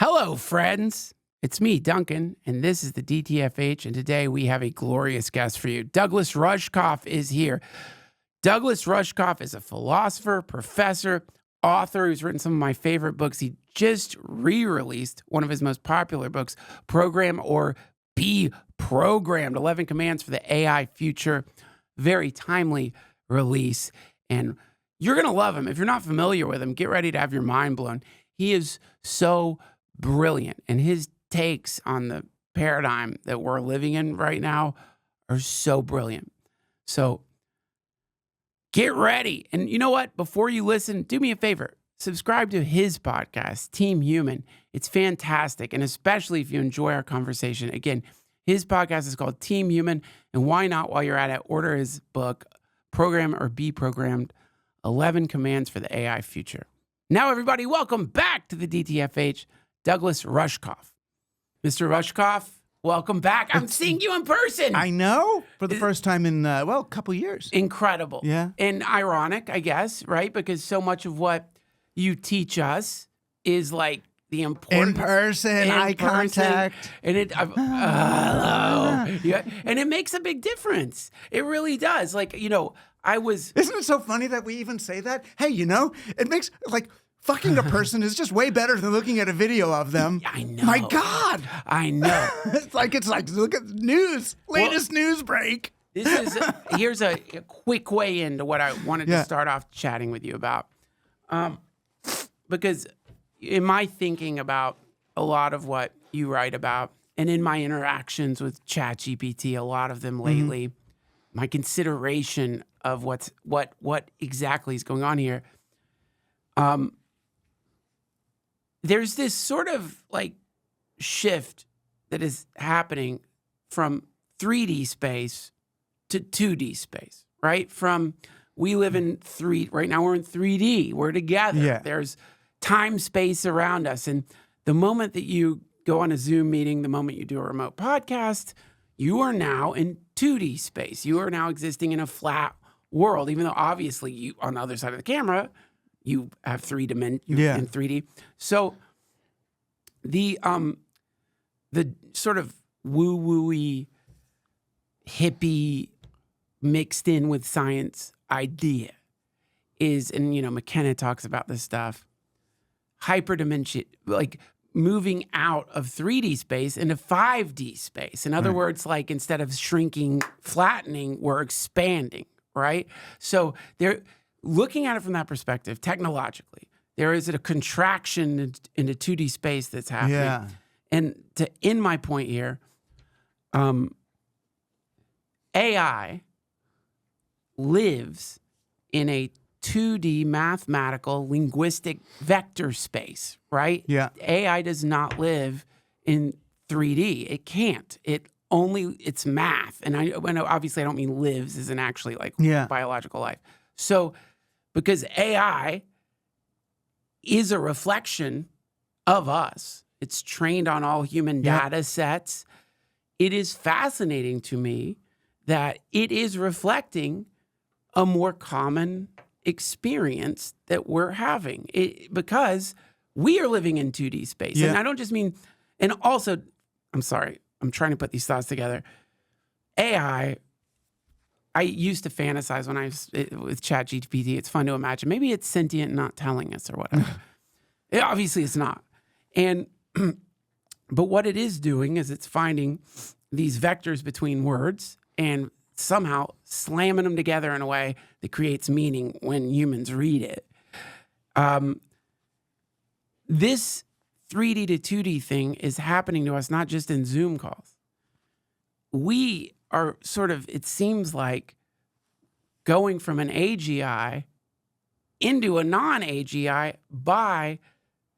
Hello, friends. It's me, Duncan, and this is the DTFH, and today we have a glorious guest for you. Douglas Rushkoff is here. Douglas Rushkoff is a philosopher, professor, author who's written some of my favorite books. He just re-released one of his most popular books, Program or Be Programmed, 11 Commands for the AI Future. Very timely release, and you're going to love him. If you're not familiar with him, get ready to have your mind blown. He is so brilliant, and his takes on the paradigm that we're living in right now are so brilliant. So get ready. And you know what? Before you listen, do me a favor. Subscribe to his podcast, Team Human. It's fantastic, and especially if you enjoy our conversation. Again, his podcast is called Team Human, and why not, while you're at it, order his book, Program or Be Programmed, 11 Commands for the AI Future. Now, everybody, welcome back to the DTFH. Douglas Rushkoff. Mr. Rushkoff, welcome back. I'm seeing you in person. I know. For the first time in, a couple years. Incredible. Yeah. And ironic, I guess, right? Because so much of what you teach us is like the importance. In person, eye contact. And hello. Yeah. And it makes a big difference. It really does. Like, Isn't it so funny that we even say that? Hey, it makes, fucking a person is just way better than looking at a video of them. I know. My God. I know. It's like, look at the news. Latest news break. Here's a quick way into what I wanted to start off chatting with you about. Because in my thinking about a lot of what you write about, and in my interactions with ChatGPT, a lot of them lately, my consideration of what exactly is going on here, there's this sort of shift that is happening from 3D space to 2D space, right? We live in right now we're in 3D. We're together. Yeah. There's time, space around us. And the moment that you go on a Zoom meeting, the moment you do a remote podcast, you are now in 2D space. You are now existing in a flat world, even though obviously you, on the other side of the camera, you have 3 dimensions in 3D. So the sort of woo-woo-y, hippie mixed in with science idea is, and McKenna talks about this stuff, hyperdimension, moving out of 3D space into 5D space. In other words, instead of shrinking, flattening, we're expanding, right? So they're looking at it from that perspective, technologically. There is a contraction into 2D space that's happening. Yeah. And to end my point here, AI lives in a 2D mathematical linguistic vector space, right? Yeah. AI does not live in 3D. It can't. It's math. And obviously I don't mean lives as in actually biological life. So because AI is a reflection of us, it's trained on all human data sets. It is fascinating to me that it is reflecting a more common experience that we're having because we are living in 2D space. Yeah. And I don't just mean, and also, I'm sorry, I'm trying to put these thoughts together. AI, I used to fantasize when I was with ChatGPT. It's fun to imagine. Maybe it's sentient and not telling us or whatever. Obviously, it's not. But what it is doing is it's finding these vectors between words and somehow slamming them together in a way that creates meaning when humans read it. This 3D to 2D thing is happening to us not just in Zoom calls. We are sort of, it seems like, going from an AGI into a non-AGI by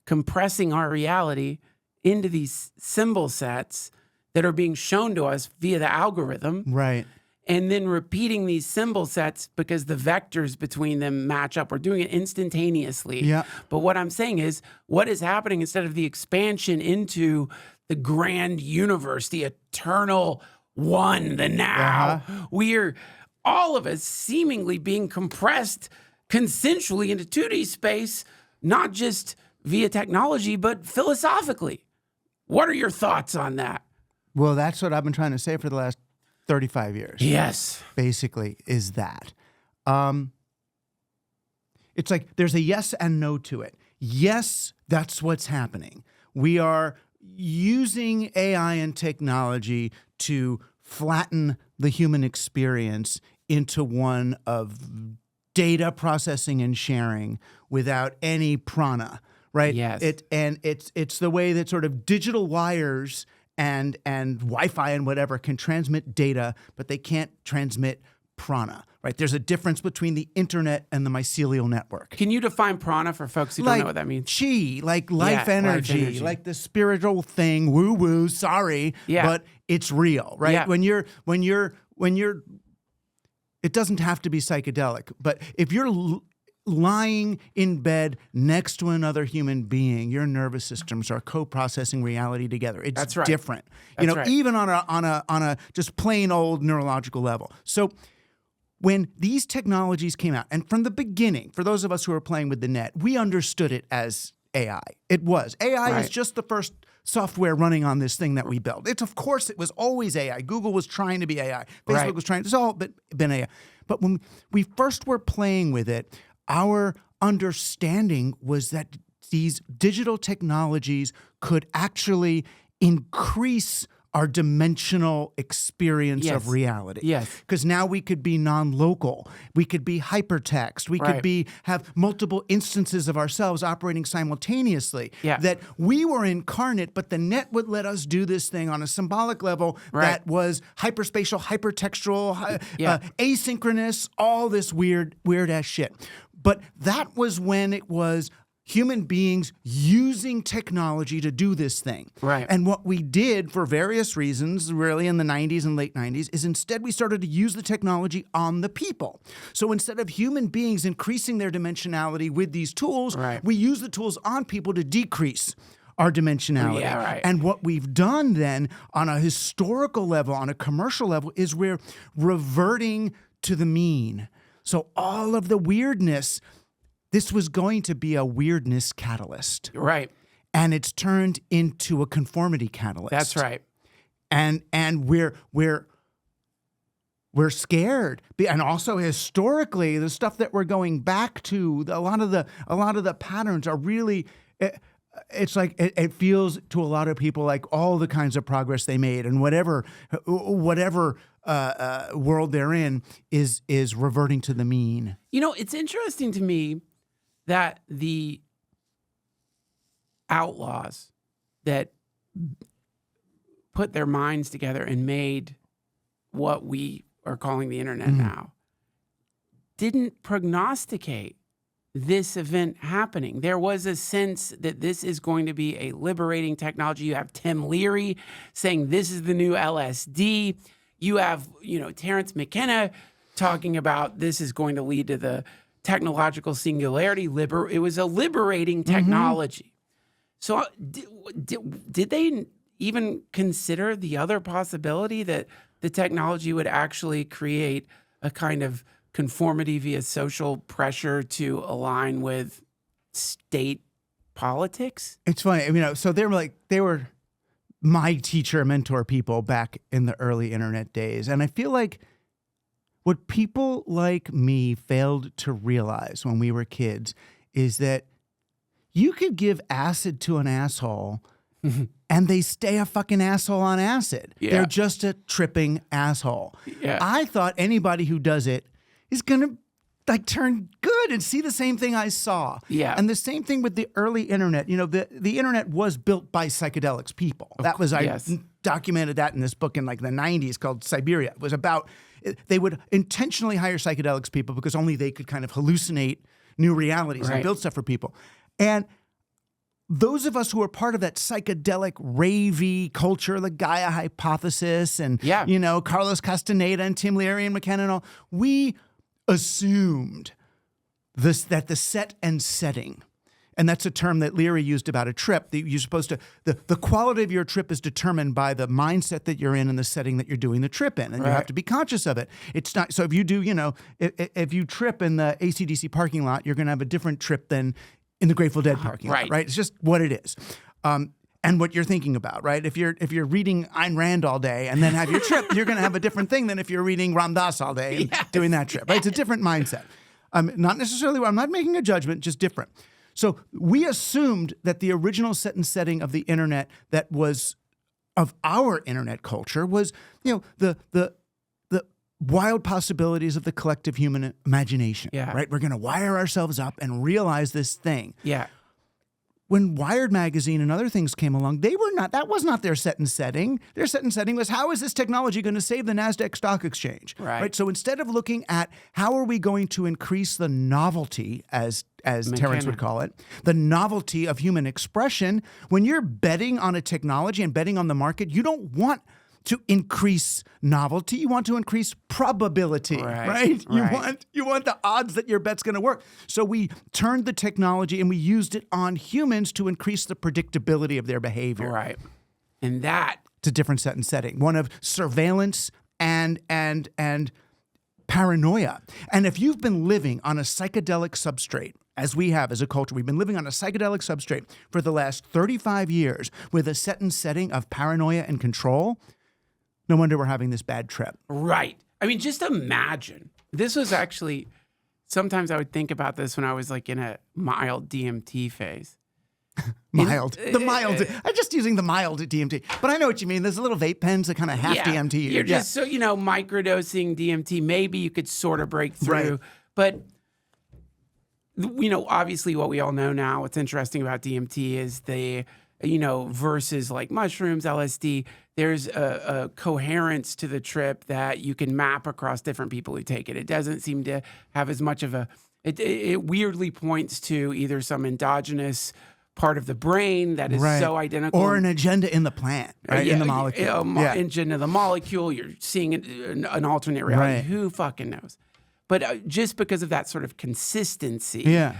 compressing our reality into these symbol sets that are being shown to us via the algorithm. Right. And then repeating these symbol sets because the vectors between them match up. We're doing it instantaneously. Yeah. But what I'm saying is, what is happening instead of the expansion into the grand universe, the eternal one, the now, we're all of us seemingly being compressed consensually into 2D space, not just via technology, but philosophically. What are your thoughts on that? Well, that's what I've been trying to say for the last 35 years. Yes. Basically, is that. It's like there's a yes and no to it. Yes, that's what's happening. We are using AI and technology to flatten the human experience into one of data processing and sharing without any prana, right? Yes. It's the way that sort of digital wires and Wi-Fi and whatever can transmit data, but they can't transmit prana, right? There's a difference between the internet and the mycelial network. Can you define prana for folks who don't know what that means? Chi, like life energy, like the spiritual thing, woo-woo, sorry, but it's real, right? Yeah. When you're, it doesn't have to be psychedelic, but if you're lying in bed next to another human being, your nervous systems are co-processing reality together. It's That's right. different, That's right. even on a just plain old neurological level. So when these technologies came out, and from the beginning, for those of us who are playing with the net, we understood it as AI. It was. AI is just the first software running on this thing that we built. Of course, it was always AI. Google was trying to be AI. Facebook was trying. It's all been AI. But when we first were playing with it, our understanding was that these digital technologies could actually increase our dimensional experience of reality. Yes. Because now we could be non-local. We could be hypertext. We could have multiple instances of ourselves operating simultaneously. Yeah. That we were incarnate, but the net would let us do this thing on a symbolic level that was hyperspatial, hypertextual, asynchronous, all this weird-ass shit. But that was when it was human beings using technology to do this thing. Right. And what we did for various reasons, really in the 90s and late 90s, is instead we started to use the technology on the people. So instead of human beings increasing their dimensionality with these tools, we use the tools on people to decrease our dimensionality. Yeah, right. And what we've done then on a historical level, on a commercial level, is we're reverting to the mean. So all of the weirdness, this was going to be a weirdness catalyst. Right. And it's turned into a conformity catalyst. That's right. And we're scared. And also historically, the stuff that we're going back to, a lot of the patterns are really it's like it feels to a lot of people like all the kinds of progress they made and whatever world they're in is reverting to the mean. You know, it's interesting to me that the outlaws that put their minds together and made what we are calling the internet now didn't prognosticate this event happening. There was a sense that this is going to be a liberating technology. You have Tim Leary saying this is the new LSD. You have, Terrence McKenna talking about this is going to lead to the technological singularity. It was a liberating technology. So did they even consider the other possibility that the technology would actually create a kind of conformity via social pressure to align with state politics? It's funny, so they were my teacher, mentor people back in the early internet days. And I feel like what people like me failed to realize when we were kids is that you could give acid to an asshole and they stay a fucking asshole on acid. Yeah. They're just a tripping asshole. Yeah. I thought anybody who does it is going to turn good and see the same thing I saw. Yeah. And the same thing with the early internet. The internet was built by psychedelics people. I documented that in this book in the 90s called Siberia. It was about, they would intentionally hire psychedelics people because only they could kind of hallucinate new realities and build stuff for people. And those of us who are part of that psychedelic ravey culture, the Gaia hypothesis and, Carlos Castaneda and Tim Leary and McKenna and all, we assumed that the set and setting, and that's a term that Leary used about a trip, that you're supposed to, the quality of your trip is determined by the mindset that you're in and the setting that you're doing the trip in, and you have to be conscious of it. It's not, so if you do, if you trip in the AC/DC parking lot, you're going to have a different trip than in the Grateful Dead parking lot, Right. right? It's just what it is. And what you're thinking about, right? If you're reading Ayn Rand all day and then have your trip, you're going to have a different thing than if you're reading Ram Dass all day and doing that trip, right? It's a different mindset. Not necessarily, I'm not making a judgment, just different. So we assumed that the original set and setting of the internet that was of our internet culture was, the wild possibilities of the collective human imagination, right? We're going to wire ourselves up and realize this thing. Yeah. When Wired magazine and other things came along, that was not their set and setting. Their set and setting was, how is this technology going to save the NASDAQ stock exchange? Right. So instead of looking at how are we going to increase the novelty, as Terence would call it, the novelty of human expression, when you're betting on a technology and betting on the market, you don't want to increase novelty. You want to increase probability, right? You want the odds that your bet's going to work. So we turned the technology and we used it on humans to increase the predictability of their behavior. Right. And that... It's a different set and setting. One of surveillance and paranoia. And if you've been living on a psychedelic substrate, as we have as a culture, we've been living on a psychedelic substrate for the last 35 years with a set and setting of paranoia and control, no wonder we're having this bad trip. Right. I mean, just imagine. This was actually, sometimes I would think about this when I was like in a mild DMT phase. Mild. I'm just using the mild DMT. But I know what you mean. There's a little vape pens that kind of half DMT. You're just, so, microdosing DMT. Maybe you could sort of break through. Right. But, obviously what we all know now, what's interesting about DMT is the, versus like mushrooms, LSD, there's a coherence to the trip that you can map across different people who take it. It doesn't seem to have as much of it weirdly points to either some endogenous part of the brain that is so identical. Or an agenda in the plant, right? In the molecule. Agenda of the molecule. You're seeing an alternate reality. Right. Who fucking knows? But just because of that sort of consistency. Yeah.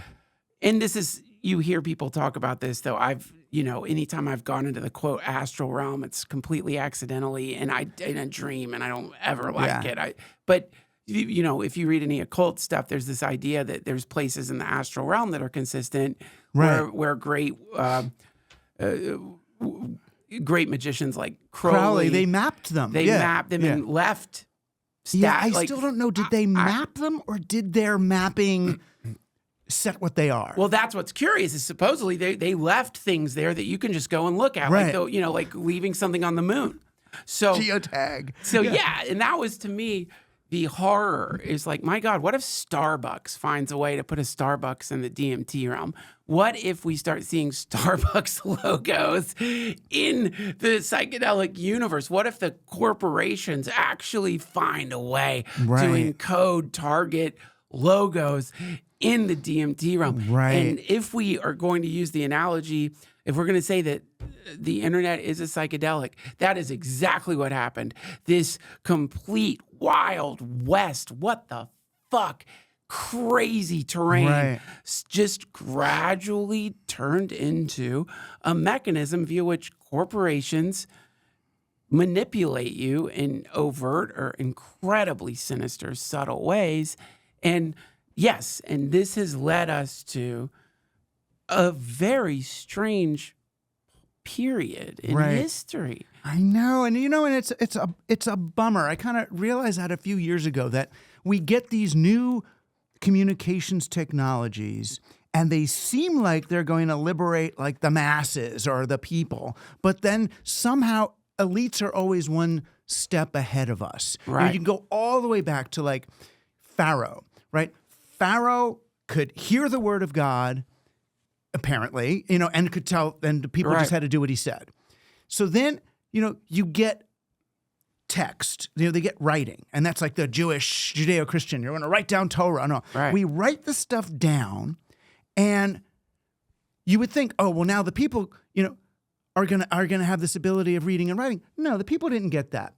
And this is, you hear people talk about this, though. Anytime I've gone into the quote astral realm, it's completely accidentally and in a dream, and I don't ever like it. But if you read any occult stuff, there's this idea that there's places in the astral realm that are consistent, where great magicians like Crowley, they mapped them. They mapped them and left. I still don't know. Did they map them, or did their mapping set what they are? Well, that's what's curious is supposedly they left things there that you can just go and look at, like leaving something on the moon. So geotag. So and that was to me the horror is like, my God, what if Starbucks finds a way to put a Starbucks in the DMT realm? What if we start seeing Starbucks logos in the psychedelic universe? What if the corporations actually find a way to encode target logos in the DMT realm? Right. And if we are going to use the analogy, if we're going to say that the internet is a psychedelic, that is exactly what happened. This complete Wild West, what the fuck, crazy terrain just gradually turned into a mechanism via which corporations manipulate you in overt or incredibly sinister, subtle ways. And yes, and this has led us to a very strange period in history. I know, and it's a bummer. I kind of realized that a few years ago that we get these new communications technologies and they seem like they're going to liberate like the masses or the people, but then somehow elites are always one step ahead of us. Right. You can go all the way back to like Pharaoh, right? Pharaoh could hear the word of God, apparently, and could tell, and the people just had to do what he said. So then, you get text, they get writing, and that's like the Jewish, Judeo-Christian. You're going to write down Torah. No, we write the stuff down, and you would think, oh, well, now the people, are gonna have this ability of reading and writing. No, the people didn't get that.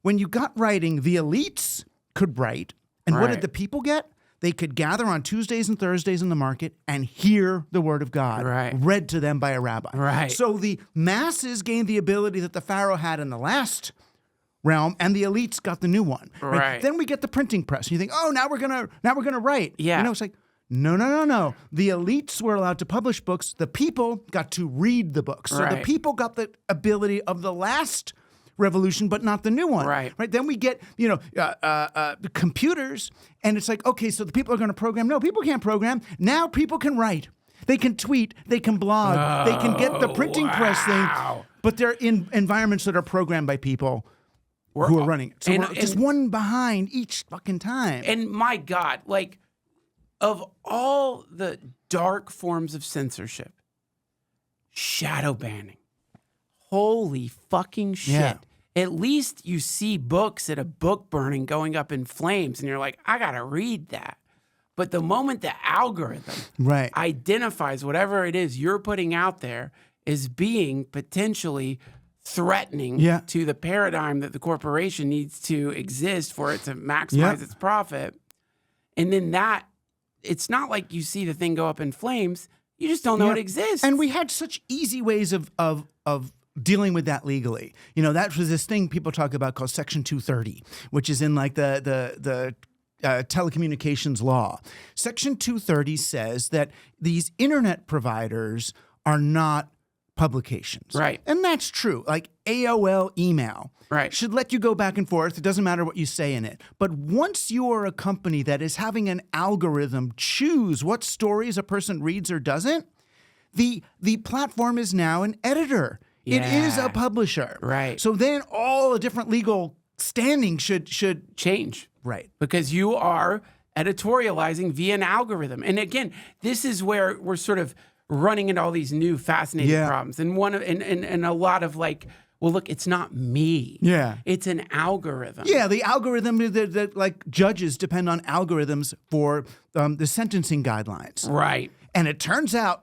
When you got writing, the elites could write, and what did the people get? They could gather on Tuesdays and Thursdays in the market and hear the word of God read to them by a rabbi. Right. So the masses gained the ability that the Pharaoh had in the last realm, and the elites got the new one. Right. Then we get the printing press, and you think, oh, now we're gonna write. Yeah. It's like, No. The elites were allowed to publish books. The people got to read the books. So the people got the ability of the last revolution, but not the new one. Right. Then we get, computers, and it's like, okay, so the people are going to program. No, people can't program. Now people can write. They can tweet. They can blog. They can get the printing press thing. But they're in environments that are programmed by people who are running it. So we're just one behind each fucking time. And my God, like, of all the dark forms of censorship, shadow banning. Holy fucking shit. Yeah. At least you see books at a book burning going up in flames, and you're like, I gotta read that. But the moment the algorithm identifies whatever it is you're putting out there as being potentially threatening to the paradigm that the corporation needs to exist for it to maximize its profit, and then that, it's not like you see the thing go up in flames. You just don't know it exists. And we had such easy ways of dealing with that legally. That was this thing people talk about called Section 230, which is in like the telecommunications law. Section 230 says that these internet providers are not publications. Right. And that's true. Like AOL email should let you go back and forth. It doesn't matter what you say in it. But once you are a company that is having an algorithm choose what stories a person reads or doesn't, the platform is now an editor. It is a publisher. Right. So then all the different legal standing should change. Right. Because you are editorializing via an algorithm. And again, this is where we're sort of running into all these new fascinating problems. And and a lot of like, well, look, it's not me. Yeah. It's an algorithm. Yeah, the algorithm that like judges depend on algorithms for the sentencing guidelines. Right. And it turns out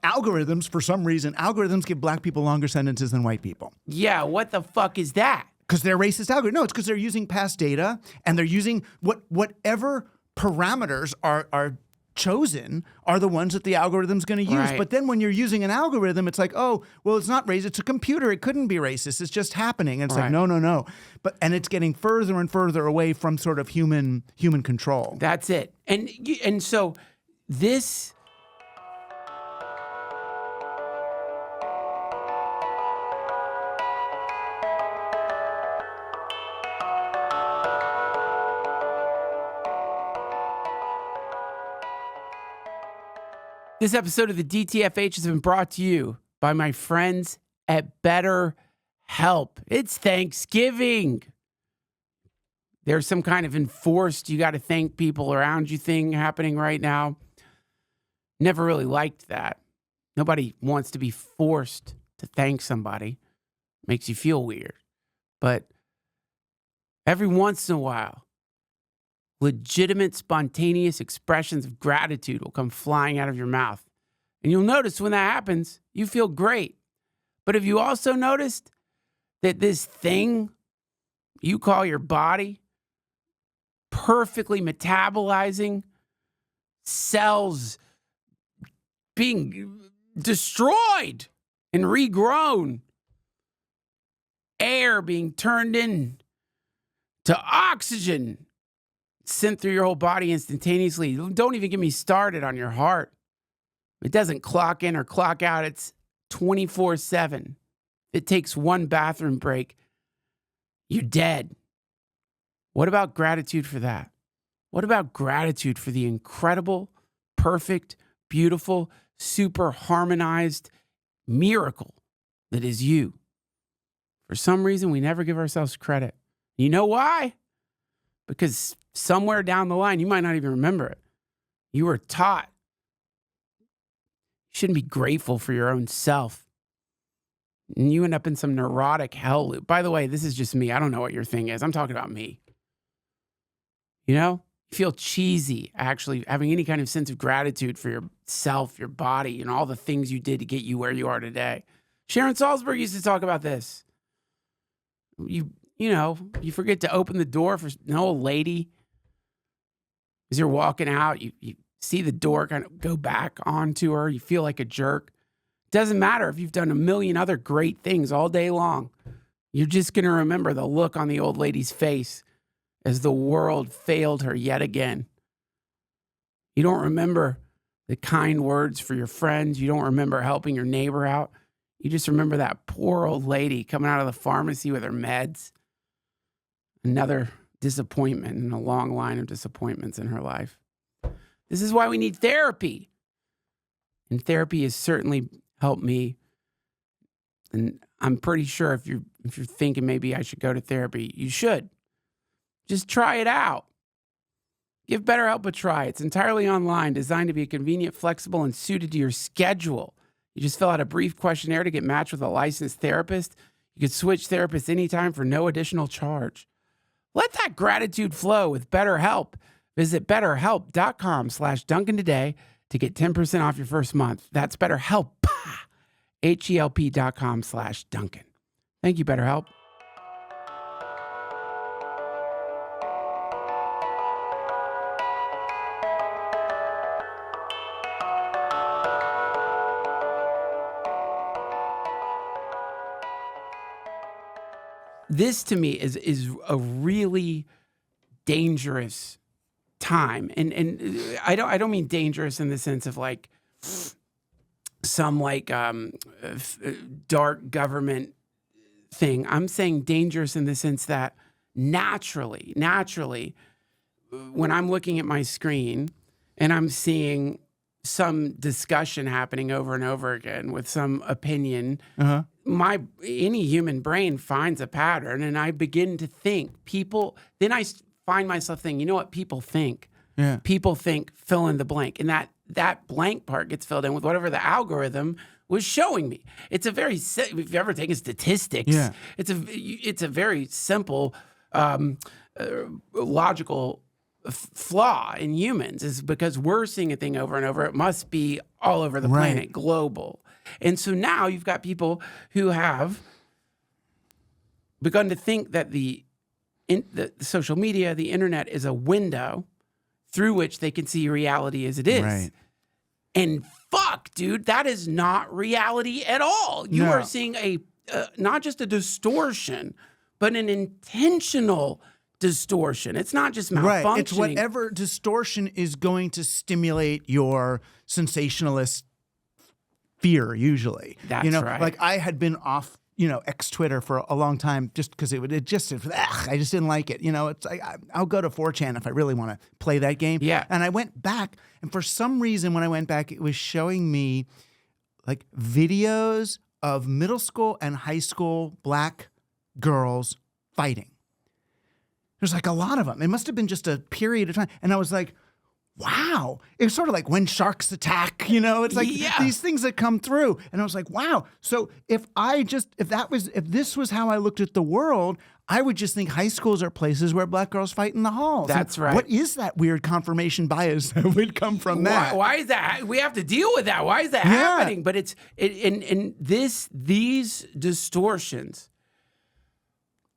for some reason, algorithms give black people longer sentences than white people. Yeah, what the fuck is that? Because they're racist algorithms. No, it's because they're using past data, and they're using whatever parameters are chosen are the ones that the algorithm's going to use. Right. But then when you're using an algorithm, it's like, oh, well, it's not racist. It's a computer. It couldn't be racist. It's just happening. And it's like, no. And it's getting further and further away from sort of human control. That's it. And so this... This episode of the DTFH has been brought to you by my friends at BetterHelp. It's Thanksgiving. There's some kind of enforced, you got to thank people around you thing happening right now. Never really liked that. Nobody wants to be forced to thank somebody. Makes you feel weird. But every once in a while, legitimate, spontaneous expressions of gratitude will come flying out of your mouth. And you'll notice when that happens, you feel great. But have you also noticed that this thing you call your body, perfectly metabolizing, cells being destroyed and regrown, air being turned in to oxygen, sent through your whole body instantaneously. Don't even get me started on your heart. It doesn't clock in or clock out. It's 24/7. It takes one bathroom break. You're dead. What about gratitude for that? What about gratitude for the incredible, perfect, beautiful, super harmonized miracle that is you? For some reason, we never give ourselves credit. You know why? Because somewhere down the line, you might not even remember it. You were taught you shouldn't be grateful for your own self. And you end up in some neurotic hell loop. By the way, this is just me. I don't know what your thing is. I'm talking about me. You know? You feel cheesy actually having any kind of sense of gratitude for yourself, your body, and all the things you did to get you where you are today. Sharon Salzberg used to talk about this. You forget to open the door for an old lady. As you're walking out, you see the door kind of go back onto her. You feel like a jerk. Doesn't matter if you've done a million other great things all day long. You're just going to remember the look on the old lady's face as the world failed her yet again. You don't remember the kind words for your friends. You don't remember helping your neighbor out. You just remember that poor old lady coming out of the pharmacy with her meds. Another disappointment in a long line of disappointments in her life. This is why we need therapy. And therapy has certainly helped me. And I'm pretty sure if you're thinking maybe I should go to therapy, you should. Just try it out. Give BetterHelp a try. It's entirely online, designed to be convenient, flexible, and suited to your schedule. You just fill out a brief questionnaire to get matched with a licensed therapist. You can switch therapists anytime for no additional charge. Let that gratitude flow with BetterHelp. Visit betterhelp.com/Duncan today to get 10% off your first month. That's BetterHelp, HELP.com/Duncan. Thank you, BetterHelp. This to me is a really dangerous time, and I don't mean dangerous in the sense of like some like dark government thing. I'm saying dangerous in the sense that naturally, when I'm looking at my screen and I'm seeing some discussion happening over and over again with some opinion, any human brain finds a pattern, and I begin to think then I find myself thinking, you know what people think? Yeah. People think fill in the blank, and that blank part gets filled in with whatever the algorithm was showing me. It's a very, if you've ever taken statistics, it's a very simple logical flaw in humans, is because we're seeing a thing over and over. It must be all over the planet, global. And so now you've got people who have begun to think that the social media, the internet, is a window through which they can see reality as it is. Right. And fuck, dude, that is not reality at all. You are seeing not just a distortion, but an intentional distortion. It's not just malfunctioning. Right. It's whatever distortion is going to stimulate your sensationalist fear, usually. That's right. Like I had been off, ex Twitter for a long time just because I just didn't like it. It's like I'll go to 4chan if I really want to play that game. Yeah. And I went back, and for some reason when I went back, it was showing me like videos of middle school and high school black girls fighting. There's like a lot of them. It must have been just a period of time. And I was like, wow. It was sort of like When Sharks Attack, it's like these things that come through. And I was like, wow. So if this was how I looked at the world, I would just think high schools are places where black girls fight in the halls. That's right. What is that weird confirmation bias that would come from that? Why is that? We have to deal with that. Why is that happening? But these distortions,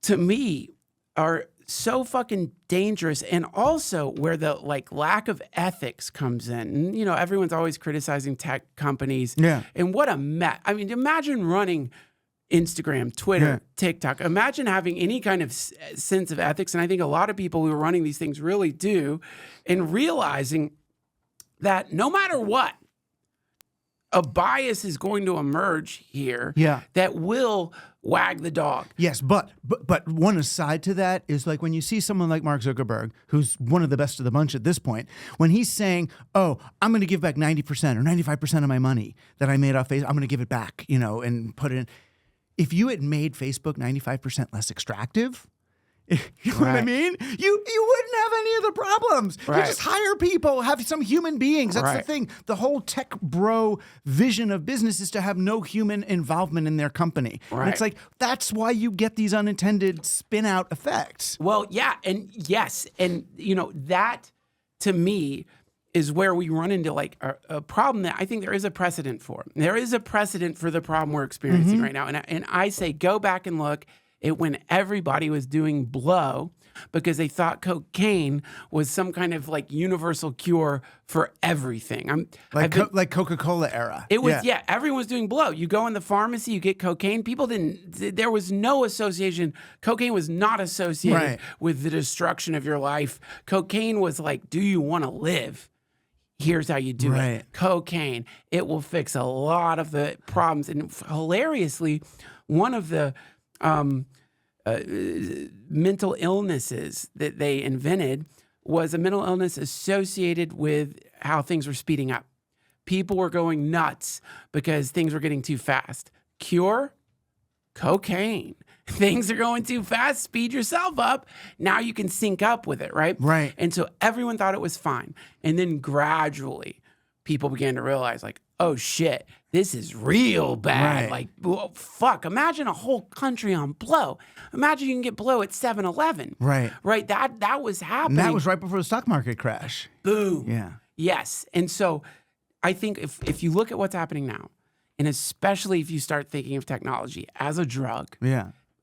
to me, are so fucking dangerous, and also where the lack of ethics comes in. And, everyone's always criticizing tech companies. Yeah. And what a mess. I mean, imagine running Instagram, Twitter, TikTok. Imagine having any kind of sense of ethics. And I think a lot of people who are running these things really do, and realizing that no matter what, a bias is going to emerge here that will wag the dog. Yes, but one aside to that is like when you see someone like Mark Zuckerberg, who's one of the best of the bunch at this point, when he's saying, oh, I'm going to give back 90% or 95% of my money that I made off Facebook, I'm going to give it back, and put it in. If you had made Facebook 95% less extractive, you know what I mean? You wouldn't have any of the problems. Right. You just hire people, have some human beings. That's the thing. The whole tech bro vision of business is to have no human involvement in their company. Right. And it's like, that's why you get these unintended spin out effects. Well, yeah. And yes. And, that to me is where we run into a problem that I think there is a precedent for. There is a precedent for the problem we're experiencing right now. And I say, go back and look at when everybody was doing blow because they thought cocaine was some kind of universal cure for everything. Like Coca-Cola era. It was, everyone was doing blow. You go in the pharmacy, you get cocaine. There was no association. Cocaine was not associated with the destruction of your life. Cocaine was like, do you want to live? Here's how you do it. Cocaine. It will fix a lot of the problems. And hilariously, one of the mental illnesses that they invented was a mental illness associated with how things were speeding up. People were going nuts because things were getting too fast. Cure? Cocaine. Things are going too fast. Speed yourself up. Now you can sync up with it, right? Right. And so everyone thought it was fine. And then gradually people began to realize, like, oh shit, this is real bad. Right. Like, well, fuck, imagine a whole country on blow. Imagine you can get blow at 7-Eleven. Right. Right. That was happening. And that was right before the stock market crash. Boom. Yeah. Yes. And so I think if you look at what's happening now, and especially if you start thinking of technology as a drug,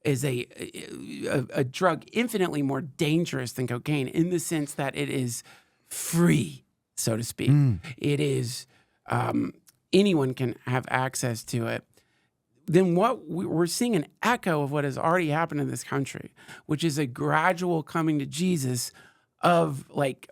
is a drug infinitely more dangerous than cocaine in the sense that it is free, so to speak. It is anyone can have access to it. Then we're seeing an echo of what has already happened in this country, which is a gradual coming to Jesus of like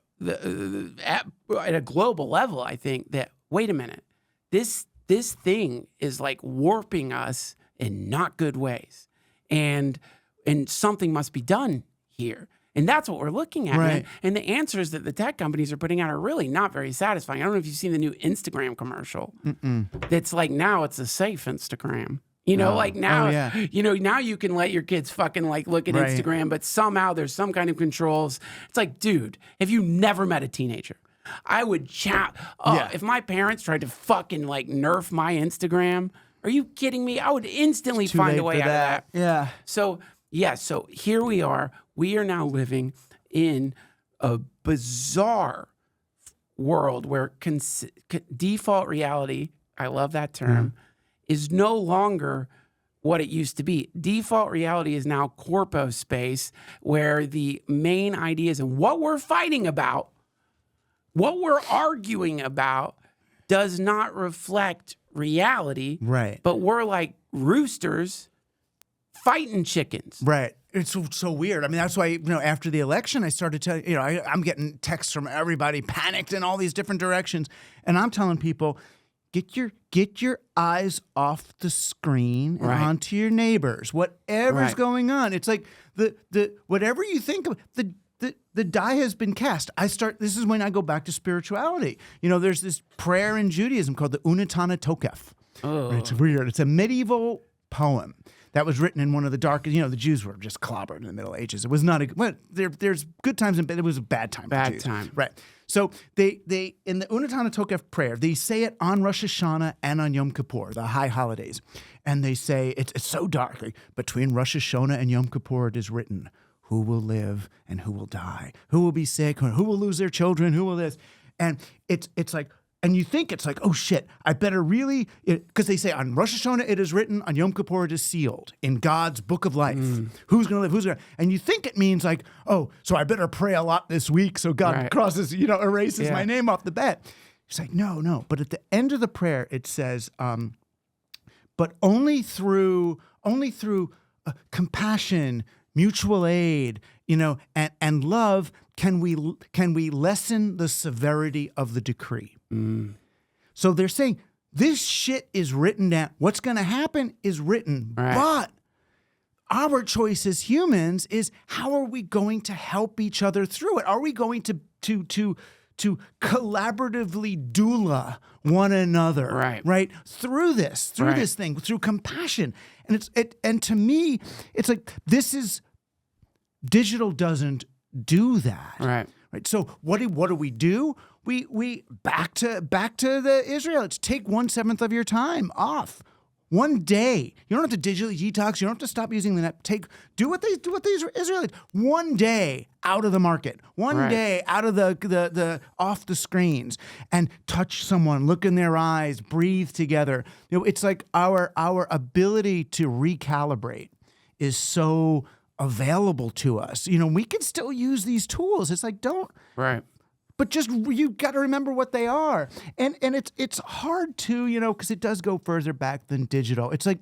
at a global level. I think that, wait a minute, this thing is like warping us in not good ways. And something must be done here. And that's what we're looking at. Man. And the answers that the tech companies are putting out are really not very satisfying. I don't know if you've seen the new Instagram commercial. That's like, now it's a safe Instagram. You know, like now, now you can let your kids fucking like look at Instagram, but somehow there's some kind of controls. It's like, dude, have you never met a teenager? I would if my parents tried to fucking like nerf my Instagram, are you kidding me? I would instantly find a way out of that. Yeah. So here we are. We are now living in a bizarre world where default reality, I love that term, is no longer what it used to be. Default reality is now corpo space, where the main ideas and what we're fighting about, what we're arguing about, does not reflect reality. Right. But we're like roosters fighting chickens. Right. It's so weird. I mean, that's why, after the election, I started telling, I'm getting texts from everybody panicked in all these different directions. And I'm telling people, get your eyes off the screen and onto your neighbors. Whatever's going on. It's like the whatever you think of, the die has been cast. This is when I go back to spirituality. There's this prayer in Judaism called the Unetana Tokef. Oh. It's weird. It's a medieval poem that was written in one of the darkest, the Jews were just clobbered in the Middle Ages. It was not there's good times and it was a bad time for Jews. Time. Right. So they in the Unetana Tokef prayer, they say it on Rosh Hashanah and on Yom Kippur, the high holidays. And they say, it's so dark, like, between Rosh Hashanah and Yom Kippur it is written, who will live and who will die, who will be sick, who will lose their children, who will this. And it's like, and you think it's like, oh shit, I better really, because they say on Rosh Hashanah it is written, on Yom Kippur it is sealed in God's book of life. Who's going to live, who's going to, and you think it means like, oh, so I better pray a lot this week so God crosses, erases my name off the bat. It's like, no. But at the end of the prayer it says, but only through compassion, mutual aid, and love can we lessen the severity of the decree. So they're saying this shit is written down. What's going to happen is written, but our choice as humans is, how are we going to help each other through it? Are we going to collaboratively doula one another, right? Through this thing, through compassion. And to me, it's like, digital doesn't do that. Right. So what do we do? We back to the Israelites. Take 1/7 of your time off. One day. You don't have to digitally detox. You don't have to stop using the net. Do what these Israelites. One day out of the market. One day out of the off the screens, and touch someone, look in their eyes, breathe together. It's like our ability to recalibrate is so available to us. We can still use these tools. It's like, don't. Right. But just, you got to remember what they are. And it's hard to, because it does go further back than digital. It's like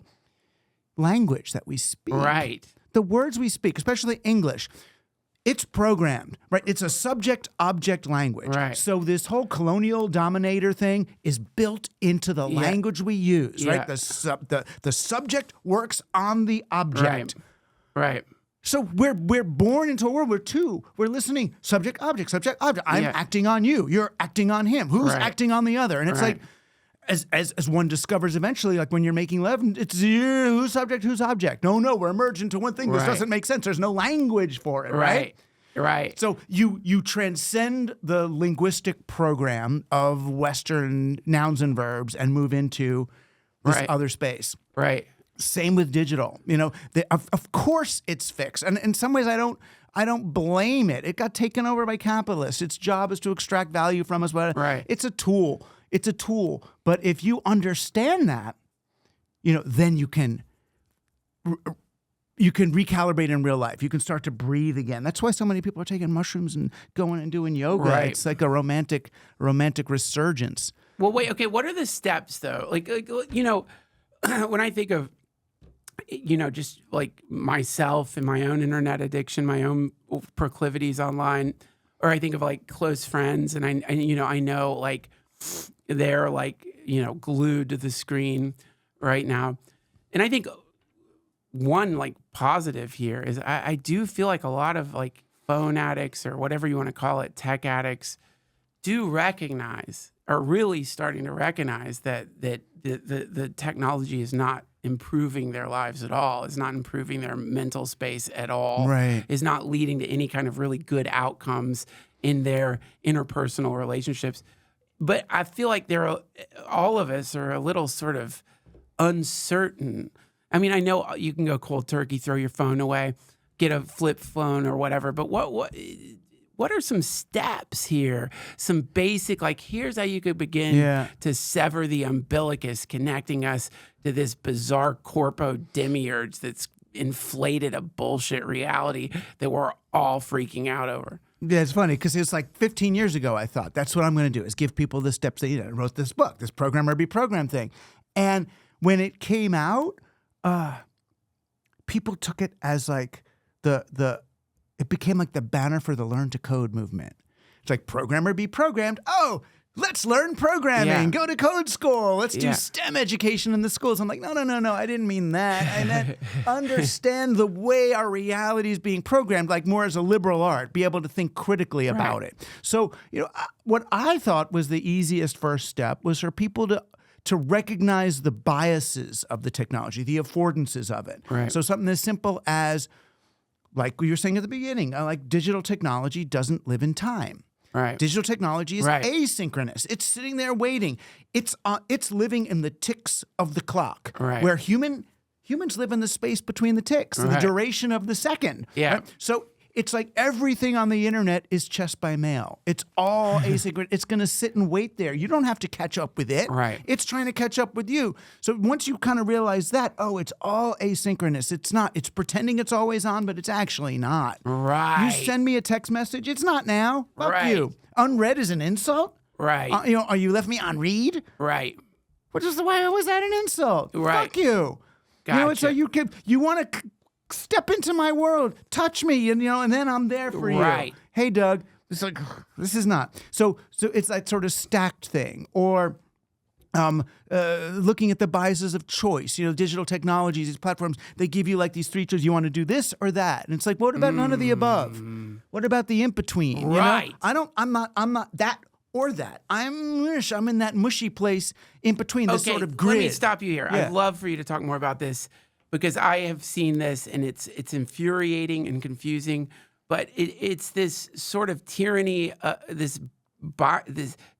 language that we speak. Right. The words we speak, especially English. It's programmed, right? It's a subject-object language. Right. So this whole colonial dominator thing is built into the language we use, right? The subject works on the object. Right. So we're born into a world where we're listening subject, object, subject, object. I'm acting on you. You're acting on him. Who's acting on the other? And it's like, as one discovers eventually, like when you're making love, it's who's subject, who's object. No, we're merged into one thing. This doesn't make sense. There's no language for it, right? Right. So you transcend the linguistic program of Western nouns and verbs and move into this other space. Right. Same with digital. Of course it's fixed. And in some ways I don't blame it. It got taken over by capitalists. Its job is to extract value from us. But it's a tool. It's a tool. But if you understand that, then you can recalibrate in real life. You can start to breathe again. That's why so many people are taking mushrooms and going and doing yoga. Right. It's like a romantic resurgence. Well, wait. Okay. What are the steps though? Like when I think of, just like myself and my own internet addiction, my own proclivities online, or I think of like close friends, and I know like they're like glued to the screen right now, and I think one like positive here is I do feel like a lot of like phone addicts or whatever you want to call it, tech addicts, do recognize, are really starting to recognize that the technology is not improving their lives at all, is not improving their mental space at all, is not leading to any kind of really good outcomes in their interpersonal relationships. But I feel like all of us are a little sort of uncertain. I mean, I know you can go cold turkey, throw your phone away, get a flip phone or whatever, but what are some steps here? Some basic, like, here's how you could begin to sever the umbilicus connecting us to this bizarre corpo demiurge that's inflated a bullshit reality that we're all freaking out over. Yeah, it's funny because it's like 15 years ago I thought, that's what I'm going to do, is give people the steps that I wrote this book, this program or be programmed thing. And when it came out, people took it as like it became like the banner for the learn to code movement. It's like program or be programmed. Oh, let's learn programming. Go to code school. Let's do STEM education in the schools. I'm like, no. I didn't mean that. I meant understand the way our reality is being programmed, like more as a liberal art, be able to think critically about it. So, what I thought was the easiest first step was for people to recognize the biases of the technology, the affordances of it. Right. So something as simple as, like you were saying at the beginning, like digital technology doesn't live in time. Right. Digital technology is asynchronous. It's sitting there waiting. It's living in the ticks of the clock, where humans live in the space between the ticks, the duration of the second. Yeah. Right? So it's like everything on the internet is chess by mail. It's all asynchronous. It's going to sit and wait there. You don't have to catch up with it. Right. It's trying to catch up with you. So once you kind of realize that, it's all asynchronous. It's not. It's pretending it's always on, but it's actually not. Right. You send me a text message. It's not now. Fuck you. Unread is an insult. Right. Are you left me unread? Right. Why was that an insult? Right. Fuck you. Gotcha. It's like you want to step into my world, touch me, and then I'm there for you. Right. Hey, Doug. It's like, this is not. So it's that sort of stacked thing. Or looking at the biases of choice. Digital technologies, these platforms, they give you like these three choices. You want to do this or that. And it's like, what about none of the above? What about the in-between? Right. I'm not that or that. I'm in that mushy place in between, this sort of grid. Let me stop you here. I'd love for you to talk more about this, because I have seen this, and it's infuriating and confusing, but it's this sort of tyranny, this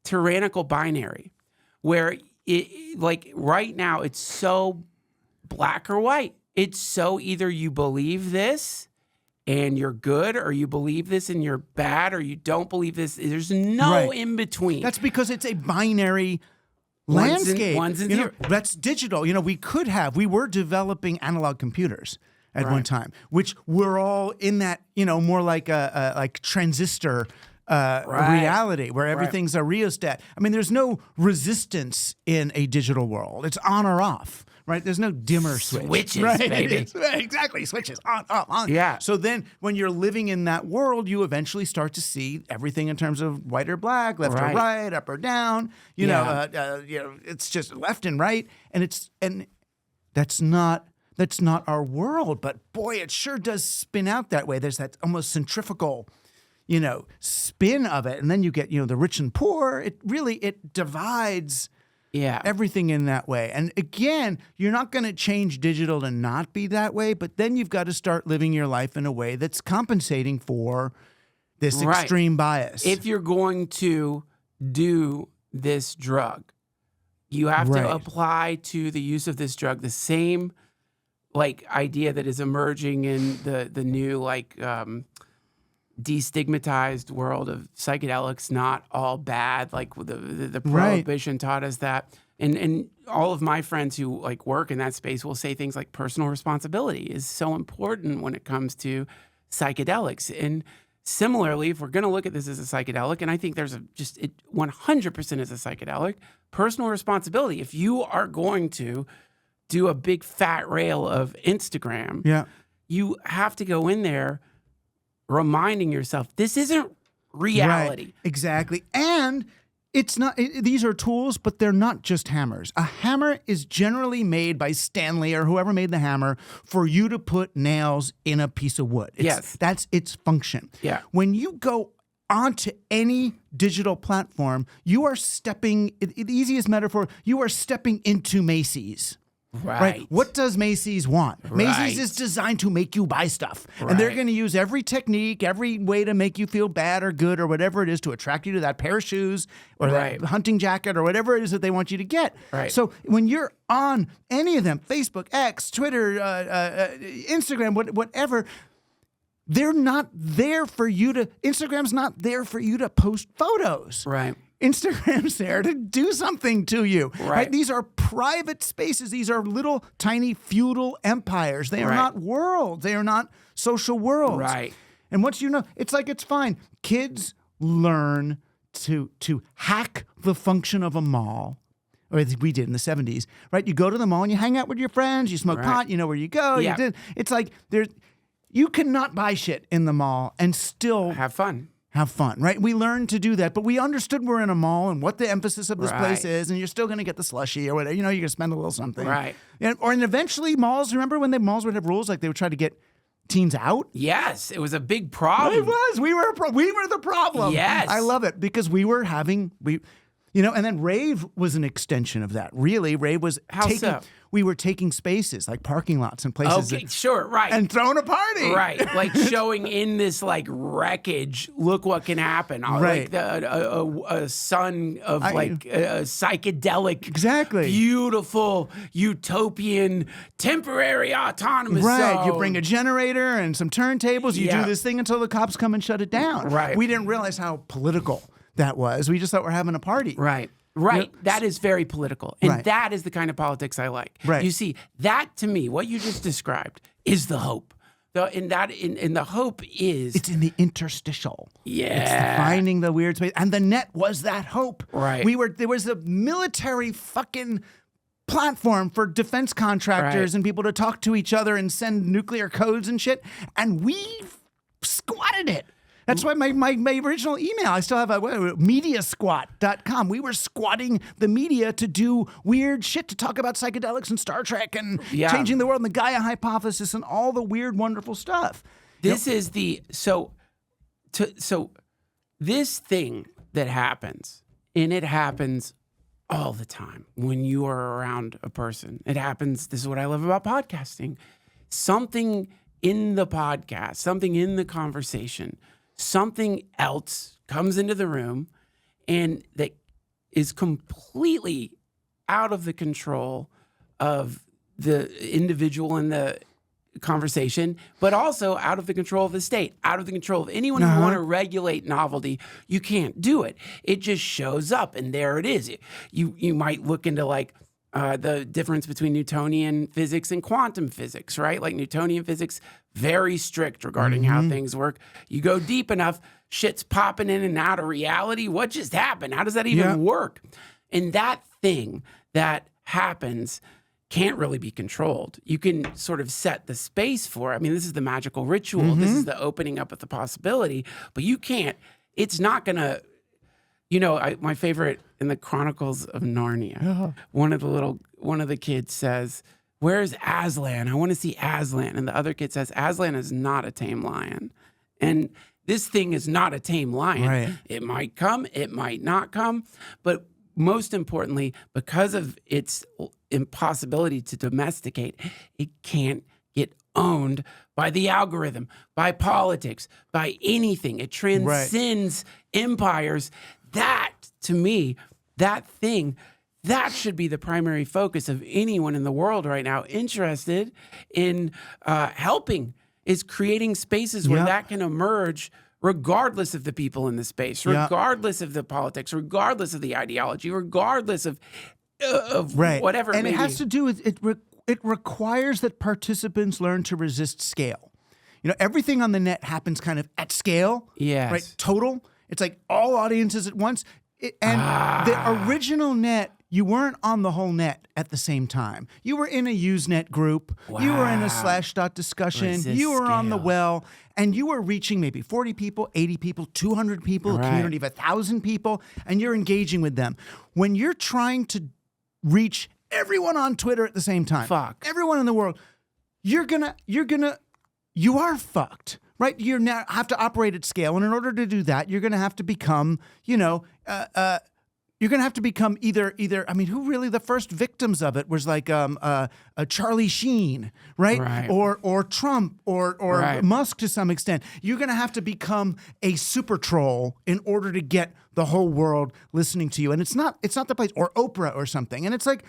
tyrannical binary, where like right now it's so black or white. It's so either you believe this and you're good, or you believe this and you're bad, or you don't believe this. There's no in between. That's because it's a binary landscape. That's digital. We were developing analog computers at one time, which we're all in that, more like a transistor reality where everything's a rheostat. I mean, there's no resistance in a digital world. It's on or off, right? There's no dimmer switch. Switches, right? baby. Exactly, switches, on, off, on. Yeah. So then when you're living in that world, you eventually start to see everything in terms of white or black, left or right, up or down. You know, it's just left and right. And that's not our world. But boy, it sure does spin out that way. There's that almost centrifugal, spin of it. And then you get, the rich and poor. It divides everything in that way. And again, you're not going to change digital to not be that way, but then you've got to start living your life in a way that's compensating for this extreme bias. If you're going to do this drug, you have to apply to the use of this drug the same idea that is emerging in the new destigmatized world of psychedelics, not all bad. Like the prohibition taught us that. And all of my friends who work in that space will say things like personal responsibility is so important when it comes to psychedelics. And similarly, if we're going to look at this as a psychedelic, and I think there's it 100% is a psychedelic, personal responsibility. If you are going to do a big fat rail of Instagram, you have to go in there reminding yourself, this isn't reality. Right, exactly. And it's not, these are tools, but they're not just hammers. A hammer is generally made by Stanley or whoever made the hammer for you to put nails in a piece of wood. That's its function. Yeah. When you go onto any digital platform, you are stepping, the easiest metaphor, you are stepping into Macy's. Right. What does Macy's want? Macy's is designed to make you buy stuff. And they're going to use every technique, every way to make you feel bad or good or whatever it is to attract you to that pair of shoes or that hunting jacket or whatever it is that they want you to get. So when you're on any of them, Facebook, X, Twitter, Instagram, whatever, they're not there for you to, Instagram's not there for you to post photos. Right. Instagram's there to do something to you. Right? These are private spaces. These are little tiny feudal empires. They are not worlds. They are not social worlds. Right. And once it's fine. Kids learn to hack the function of a mall. Or as we did in the 70s, right? You go to the mall and you hang out with your friends. You smoke pot. You know where you go. Yeah. It's like you cannot buy shit in the mall and still have fun. Right? We learned to do that, but we understood we're in a mall and what the emphasis of this place is, and you're still going to get the slushie or whatever. You're going to spend a little something. Right. And eventually malls, remember when the malls would have rules like they would try to get teens out? Yes, it was a big problem. It was. We were the problem. Yes. I love it because we were having, and then rave was an extension of that. Really, rave was we were taking spaces like parking lots and places. Okay, sure, right. And throwing a party. Right, like showing in this wreckage, look what can happen. Right. Like a son of a psychedelic, exactly, beautiful, utopian, temporary autonomous zone. Zone. You bring a generator and some turntables, you do this thing until the cops come and shut it down. Right. We didn't realize how political that was. We just thought we're having a party. Right. That is very political. And that is the kind of politics I like. Right. You see, that to me, what you just described is the hope. And the hope is... It's in the interstitial. Yeah. It's the finding the weird space. And the net was that hope. Right. There was a military fucking platform for defense contractors and people to talk to each other and send nuclear codes and shit. And we squatted it. That's why my original email, I still have mediasquat.com. We were squatting the media to do weird shit, to talk about psychedelics and Star Trek and changing the world and the Gaia hypothesis and all the weird, wonderful stuff. This is so this thing that happens, and it happens all the time when you are around a person. It happens, this is what I love about podcasting. Something in the podcast, something in the conversation, something else comes into the room and that is completely out of the control of the individual in the conversation, but also out of the control of the state, out of the control of anyone who want to regulate novelty. You can't do it. It just shows up, and there it is. You might look into the difference between Newtonian physics and quantum physics, right? Like Newtonian physics, very strict regarding how things work. You go deep enough, shit's popping in and out of reality. What just happened? How does that even work? And that thing that happens can't really be controlled. You can sort of set the space for it. I mean, this is the magical ritual. This is the opening up of the possibility, but you can't. It's not going to, my favorite in the Chronicles of Narnia, one of the kids says, "Where's Aslan? I want to see Aslan." And the other kid says, "Aslan is not a tame lion." And this thing is not a tame lion. Right. It might come, it might not come. But most importantly, because of its impossibility to domesticate, it can't get owned by the algorithm, by politics, by anything. It transcends empires. That, to me, that thing, that should be the primary focus of anyone in the world right now interested in helping, is creating spaces where that can emerge regardless of the people in the space, regardless of the politics, regardless of the ideology, regardless of whatever it may it has be. to do with, it requires that participants learn to resist scale. Everything on the net happens kind of at scale, right? Total. It's like all audiences at once. The original net, you weren't on the whole net at the same time. You were in a Usenet group. Wow. You were in a Slashdot discussion. You were on the well, and you were reaching maybe 40 people, 80 people, 200 people, a community of 1,000 people, and you're engaging with them. When you're trying to reach everyone on Twitter at the same time, everyone in the world, you are fucked. Right, you now have to operate at scale, and in order to do that, you're going to have to become, you're going to have to become either. I mean, who really the first victims of it was like Charlie Sheen, right? Or Trump, or Musk to some extent. You're going to have to become a super troll in order to get the whole world listening to you, and it's not the place, or Oprah or something, and it's like,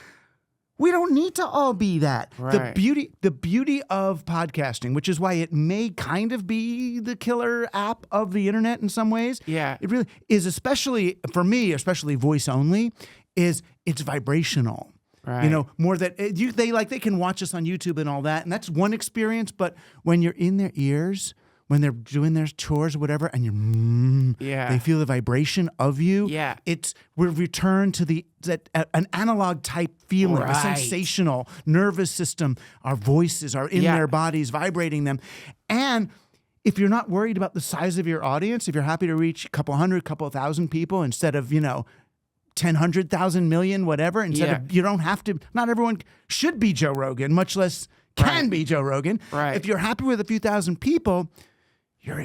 we don't need to all be that. Right. The beauty of podcasting, which is why it may kind of be the killer app of the internet in some ways. Yeah. It really is, especially for me, especially voice only, is it's vibrational. Right. More that they can watch us on YouTube and all that, and that's one experience, but when you're in their ears, when they're doing their chores or whatever, and they feel the vibration of you. Yeah. We're returned to an analog type feeling, a sensational nervous system. Our voices are in their bodies, vibrating them. And if you're not worried about the size of your audience, if you're happy to reach a couple hundred, couple thousand people instead of, 10, 100,000 million, whatever, you don't have to, not everyone should be Joe Rogan, much less can be Joe Rogan. Right. If you're happy with a few thousand people,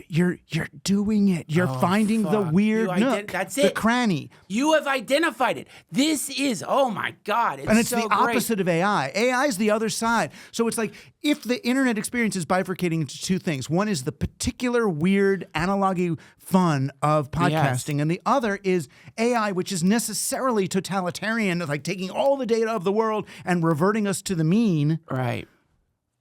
You're doing it. You're finding the weird nook. That's the cranny. You have identified it. This is, oh my God, and it's so the opposite of AI. AI is the other side. So it's like, if the internet experience is bifurcating into two things, one is the particular weird analog-y fun of podcasting, and the other is AI, which is necessarily totalitarian, like taking all the data of the world and reverting us to the mean. Right.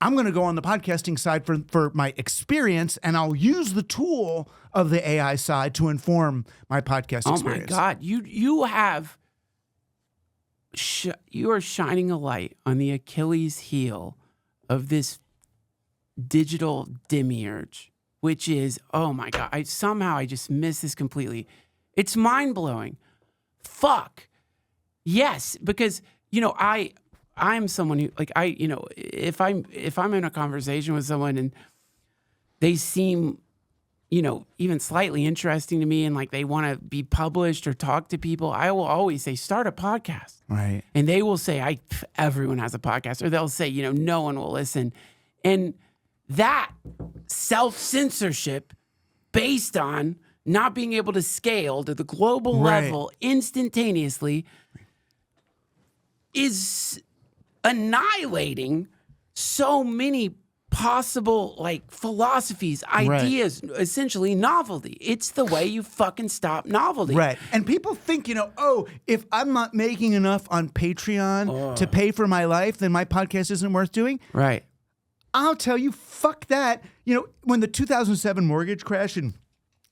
I'm going to go on the podcasting side for my experience, and I'll use the tool of the AI side to inform my podcast experience. Oh my God, you are shining a light on the Achilles heel of this digital demiurge, which is, oh my God, I just missed this completely. It's mind blowing. Fuck. Yes, because I'm someone who, like, if I'm in a conversation with someone and they seem, even slightly interesting to me, and like they want to be published or talk to people, I will always say, start a podcast. Right. And they will say, everyone has a podcast, or they'll say, no one will listen. And that self-censorship based on not being able to scale to the global level instantaneously is annihilating so many possible, like, philosophies, ideas, essentially novelty. It's the way you fucking stop novelty. Right. And people think, if I'm not making enough on Patreon to pay for my life, then my podcast isn't worth doing. Right. I'll tell you, fuck that. When the 2007 mortgage crash and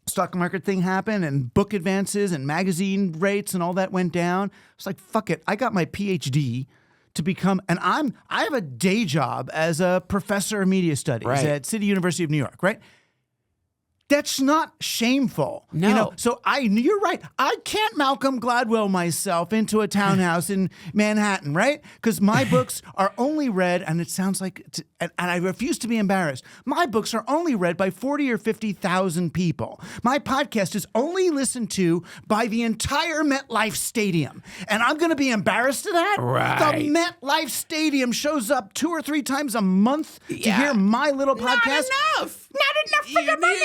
stock market thing happened, and book advances and magazine rates and all that went down, it's like, fuck it. I got my PhD to become, and I have a day job as a professor of media studies at City University of New York, right? that's not shameful. No. So you're right. I can't Malcolm Gladwell myself into a townhouse in Manhattan, right? Because my books are only read, and it sounds like, and I refuse to be embarrassed. My books are only read by 40 or 50,000 people. My podcast is only listened to by the entire MetLife Stadium. And I'm going to be embarrassed of that? Right. The MetLife Stadium shows up 2 or 3 times a month to hear my little podcast. Not enough for the money.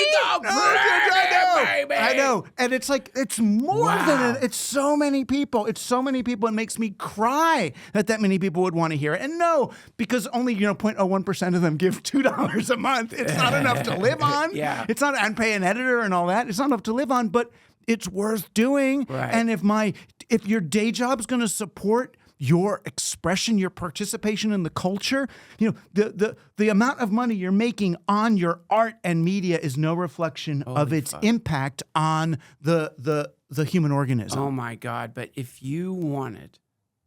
I know. And it's like, it's more than it's so many people. It's so many people. It makes me cry that many people would want to hear it. And no, because only, 0.01% of them give $2 a month. It's not enough to live on. Yeah. It's not, and pay an editor and all that. It's not enough to live on, but it's worth doing. Right. And if your day job is going to support your expression, your participation in the culture, the amount of money you're making on your art and media is no reflection of its impact on the human organism. Oh my God. But if you wanted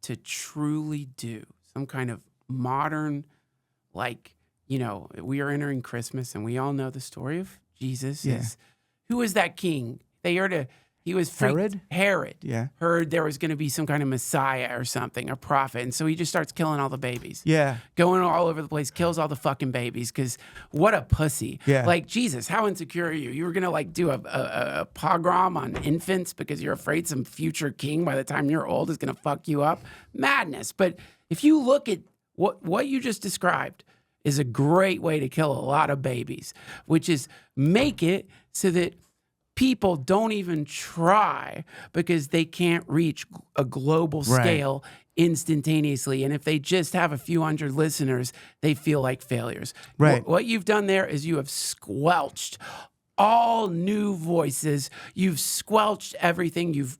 to truly do some kind of modern, we are entering Christmas and we all know the story of Jesus. Who was that king? He was freaked. Herod. Yeah. Heard there was going to be some kind of Messiah or something, a prophet. And so he just starts killing all the babies. Yeah. Going all over the place, kills all the fucking babies because what a pussy. Yeah. Like, Jesus, how insecure are you? You were going to do a pogrom on infants because you're afraid some future king by the time you're old is going to fuck you up? Madness. But if you look at what you just described is a great way to kill a lot of babies, which is make it so that people don't even try because they can't reach a global scale instantaneously. And if they just have a few hundred listeners, they feel like failures. Right. What you've done there is you have squelched all new voices. You've squelched everything. You've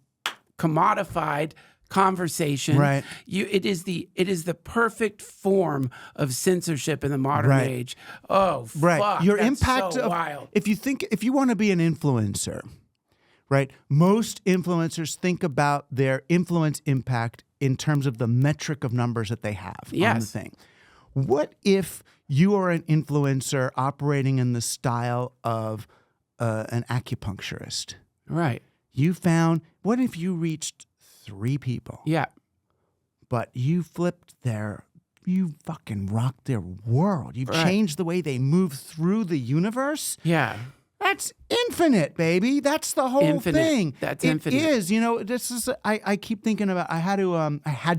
commodified conversation. Right. It is the perfect form of censorship in the modern age. Oh, fuck. Your that's impact so of wild. if you want to be an influencer, right? Most influencers think about their influence impact in terms of the metric of numbers that they have on the thing. What if you are an influencer operating in the style of an acupuncturist? Right. What if you reached 3 people? Yeah. But you you fucking rocked their world. You've changed the way they move through the universe. Yeah. That's infinite, baby. That's the whole thing. That's infinite. It is. This is, I keep thinking about, I had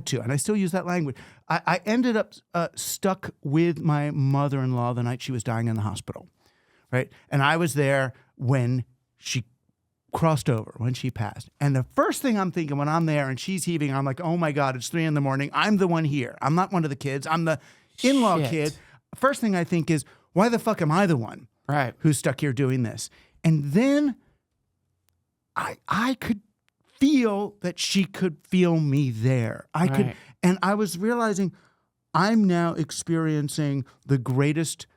to, and I still use that language. I ended up stuck with my mother-in-law the night she was dying in the hospital, right? And I was there when she crossed over, when she passed. And the first thing I'm thinking when I'm there and she's heaving, I'm like, oh my God, it's 3 a.m. I'm the one here. I'm not one of the kids. I'm the in-law kid. First thing I think is, why the fuck am I the one who's stuck here doing this? And then I could feel that she could feel me there. And I was realizing I'm now experiencing the greatest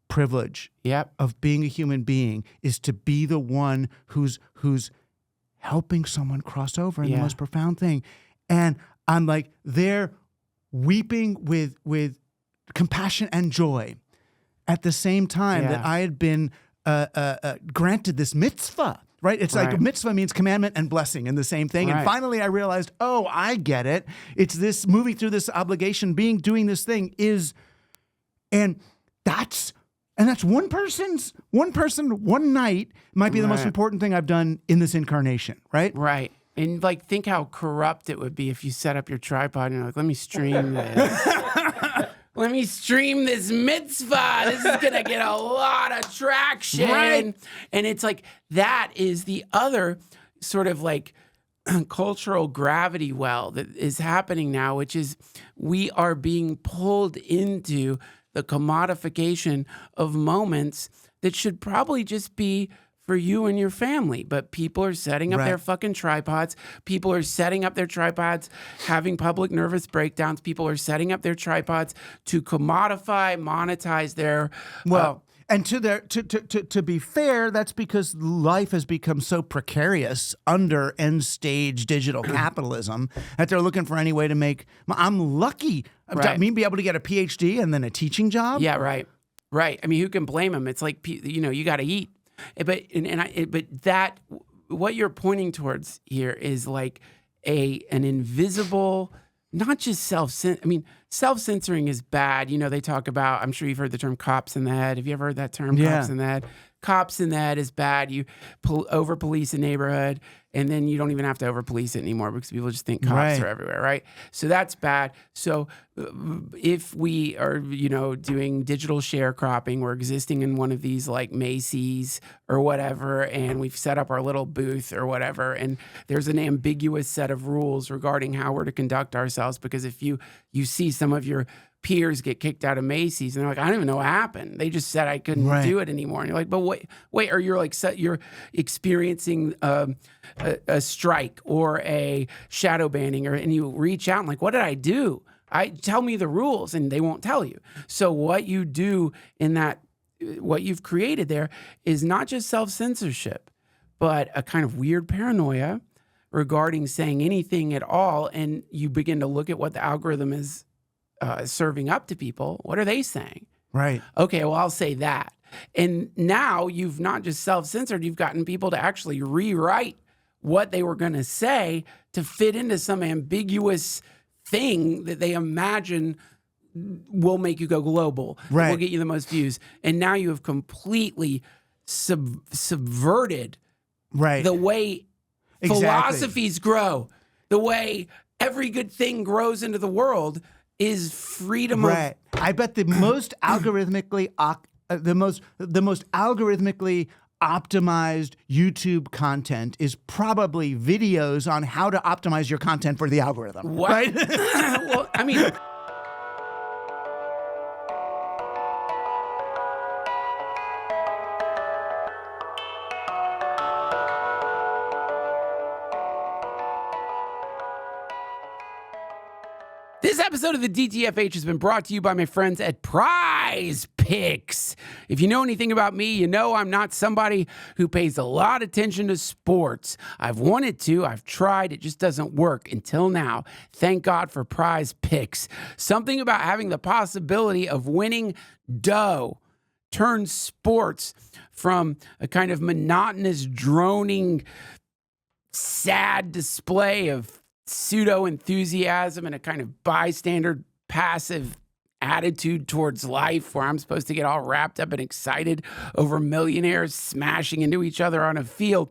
privilege of being a human being is to be the one who's helping someone cross over in the most profound thing. And I'm like there weeping with compassion and joy at the same time that I had been granted this mitzvah, right? It's like a mitzvah means commandment and blessing in the same thing. And finally I realized, oh, I get it. It's this moving through this obligation, doing this thing and that's one person, one night might be the most important thing I've done in this incarnation, right? Right. And think how corrupt it would be if you set up your tripod and you're like, let me stream this. Let me stream this mitzvah. This is going to get a lot of traction. Right. And it's like, that is the other sort of cultural gravity well that is happening now, which is we are being pulled into the commodification of moments that should probably just be for you and your family. But people are setting up their fucking tripods. People are setting up their tripods, having public nervous breakdowns. People are setting up their tripods to commodify, monetize their... And to be fair, that's because life has become so precarious under end stage digital capitalism that they're looking for any way to make. I'm lucky. Me be able to get a PhD and then a teaching job. Yeah, right. I mean, who can blame them? It's like, you got to eat. But that what you're pointing towards here is like an invisible, not just self-censoring is bad. You know, they talk about, I'm sure you've heard the term cops in the head. Have you ever heard that term, cops in the head? Cops in the head is bad. You over-police a neighborhood, and then you don't even have to over-police it anymore because people just think cops are everywhere, right? So that's bad. So if we are, doing digital sharecropping, we're existing in one of these like Macy's or whatever, and we've set up our little booth or whatever, and there's an ambiguous set of rules regarding how we're to conduct ourselves, because if you see some of your peers get kicked out of Macy's, and they're like, I don't even know what happened. They just said I couldn't do it anymore. And you're like, but wait, or you're like, you're experiencing a strike or a shadow banning, and you reach out and like, what did I do? Tell me the rules, and they won't tell you. So what you do in that, what you've created there is not just self-censorship, but a kind of weird paranoia regarding saying anything at all. And you begin to look at what the algorithm is serving up to people. What are they saying? Right. Okay, well, I'll say that. And now you've not just self-censored, you've gotten people to actually rewrite what they were going to say to fit into some ambiguous thing that they imagine will make you go global, will get you the most views. And now you have completely subverted the way philosophies grow, the way every good thing grows into the world is freedom of... I bet the most algorithmically optimized YouTube content is probably videos on how to optimize your content for the algorithm. What? Right? Well, I mean... This episode of the DTFH has been brought to you by my friends at Prize Picks. If you know anything about me, you know I'm not somebody who pays a lot of attention to sports. I've wanted to, I've tried, it just doesn't work until now. Thank God for Prize Picks. Something about having the possibility of winning dough turns sports from a kind of monotonous, droning, sad display of pseudo-enthusiasm and a kind of bystander passive attitude towards life where I'm supposed to get all wrapped up and excited over millionaires smashing into each other on a field.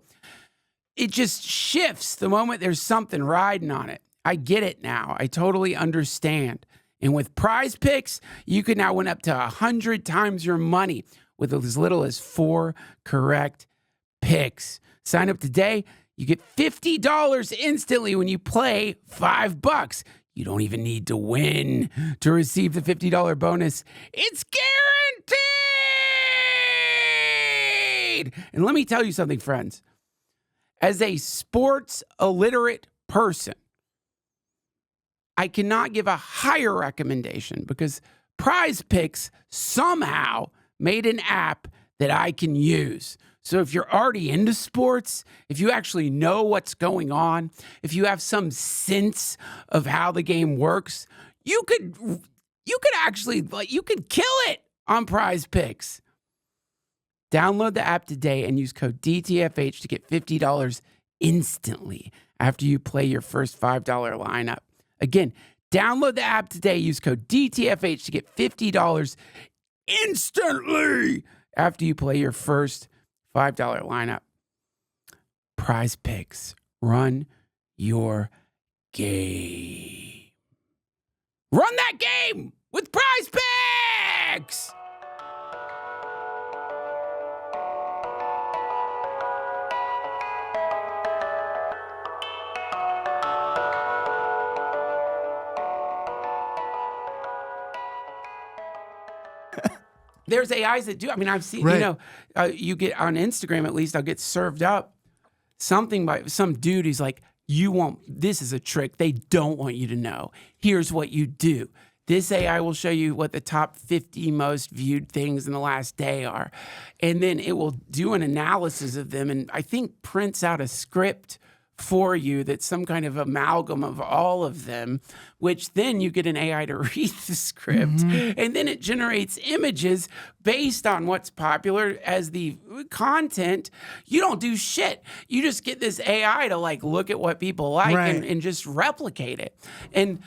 It just shifts the moment there's something riding on it. I get it now. I totally understand. And with Prize Picks, you can now win up to 100 times your money with as little as 4 correct picks. Sign up today. You get $50 instantly when you play $5. You don't even need to win to receive the $50 bonus. It's guaranteed! And let me tell you something, friends. As a sports illiterate person, I cannot give a higher recommendation because Prize Picks somehow made an app that I can use. So if you're already into sports, if you actually know what's going on, if you have some sense of how the game works, you could actually, you could kill it on Prize Picks. Download the app today and use code DTFH to get $50 instantly after you play your first $5 lineup. Again, download the app today, use code DTFH to get $50 instantly after you play your first $5 lineup. Prize Picks. Run your game. Run that game with Prize Picks! There's AIs that do. I mean, I've seen, you get on Instagram, at least, I'll get served up something by some dude who's like, this is a trick they don't want you to know. Here's what you do. This AI will show you what the top 50 most viewed things in the last day are. And then it will do an analysis of them and I think prints out a script for you that's some kind of amalgam of all of them, which then you get an AI to read the script, and then it generates images based on what's popular as the content. You don't do shit. You just get this AI to like look at what people like and just replicate it. And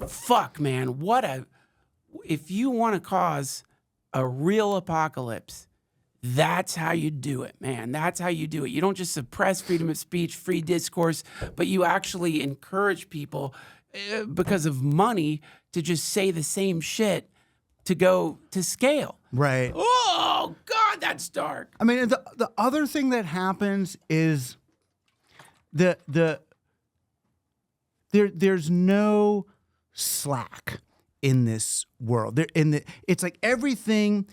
fuck, man, if you want to cause a real apocalypse, that's how you do it, man. That's how you do it. You don't just suppress freedom of speech, free discourse, but you actually encourage people because of money to just say the same shit to go to scale. Right. Oh, God, that's dark. I mean, the other thing that happens is there's no slack in this world. It's like everything.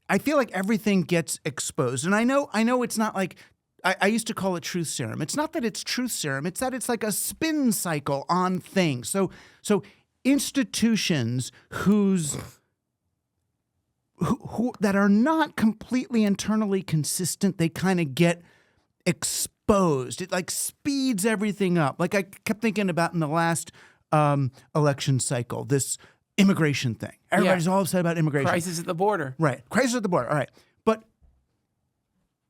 I feel like everything gets exposed. And I know it's not like, I used to call it truth serum. It's not that it's truth serum. It's that it's like a spin cycle on things. So institutions who that are not completely internally consistent, they kind of get exposed. It like speeds everything up. Like I kept thinking about in the last election cycle, this immigration thing. Everybody's all upset about immigration. Crisis at the border. Right. Crisis at the border. All right. But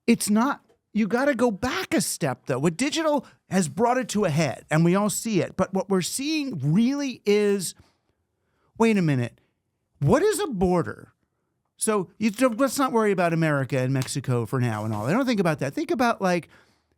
it's not, you got to go back a step though. What digital has brought it to a head and we all see it. But what we're seeing really is, wait a minute, what is a border? So let's not worry about America and Mexico for now and all. I don't think about that. Think about like,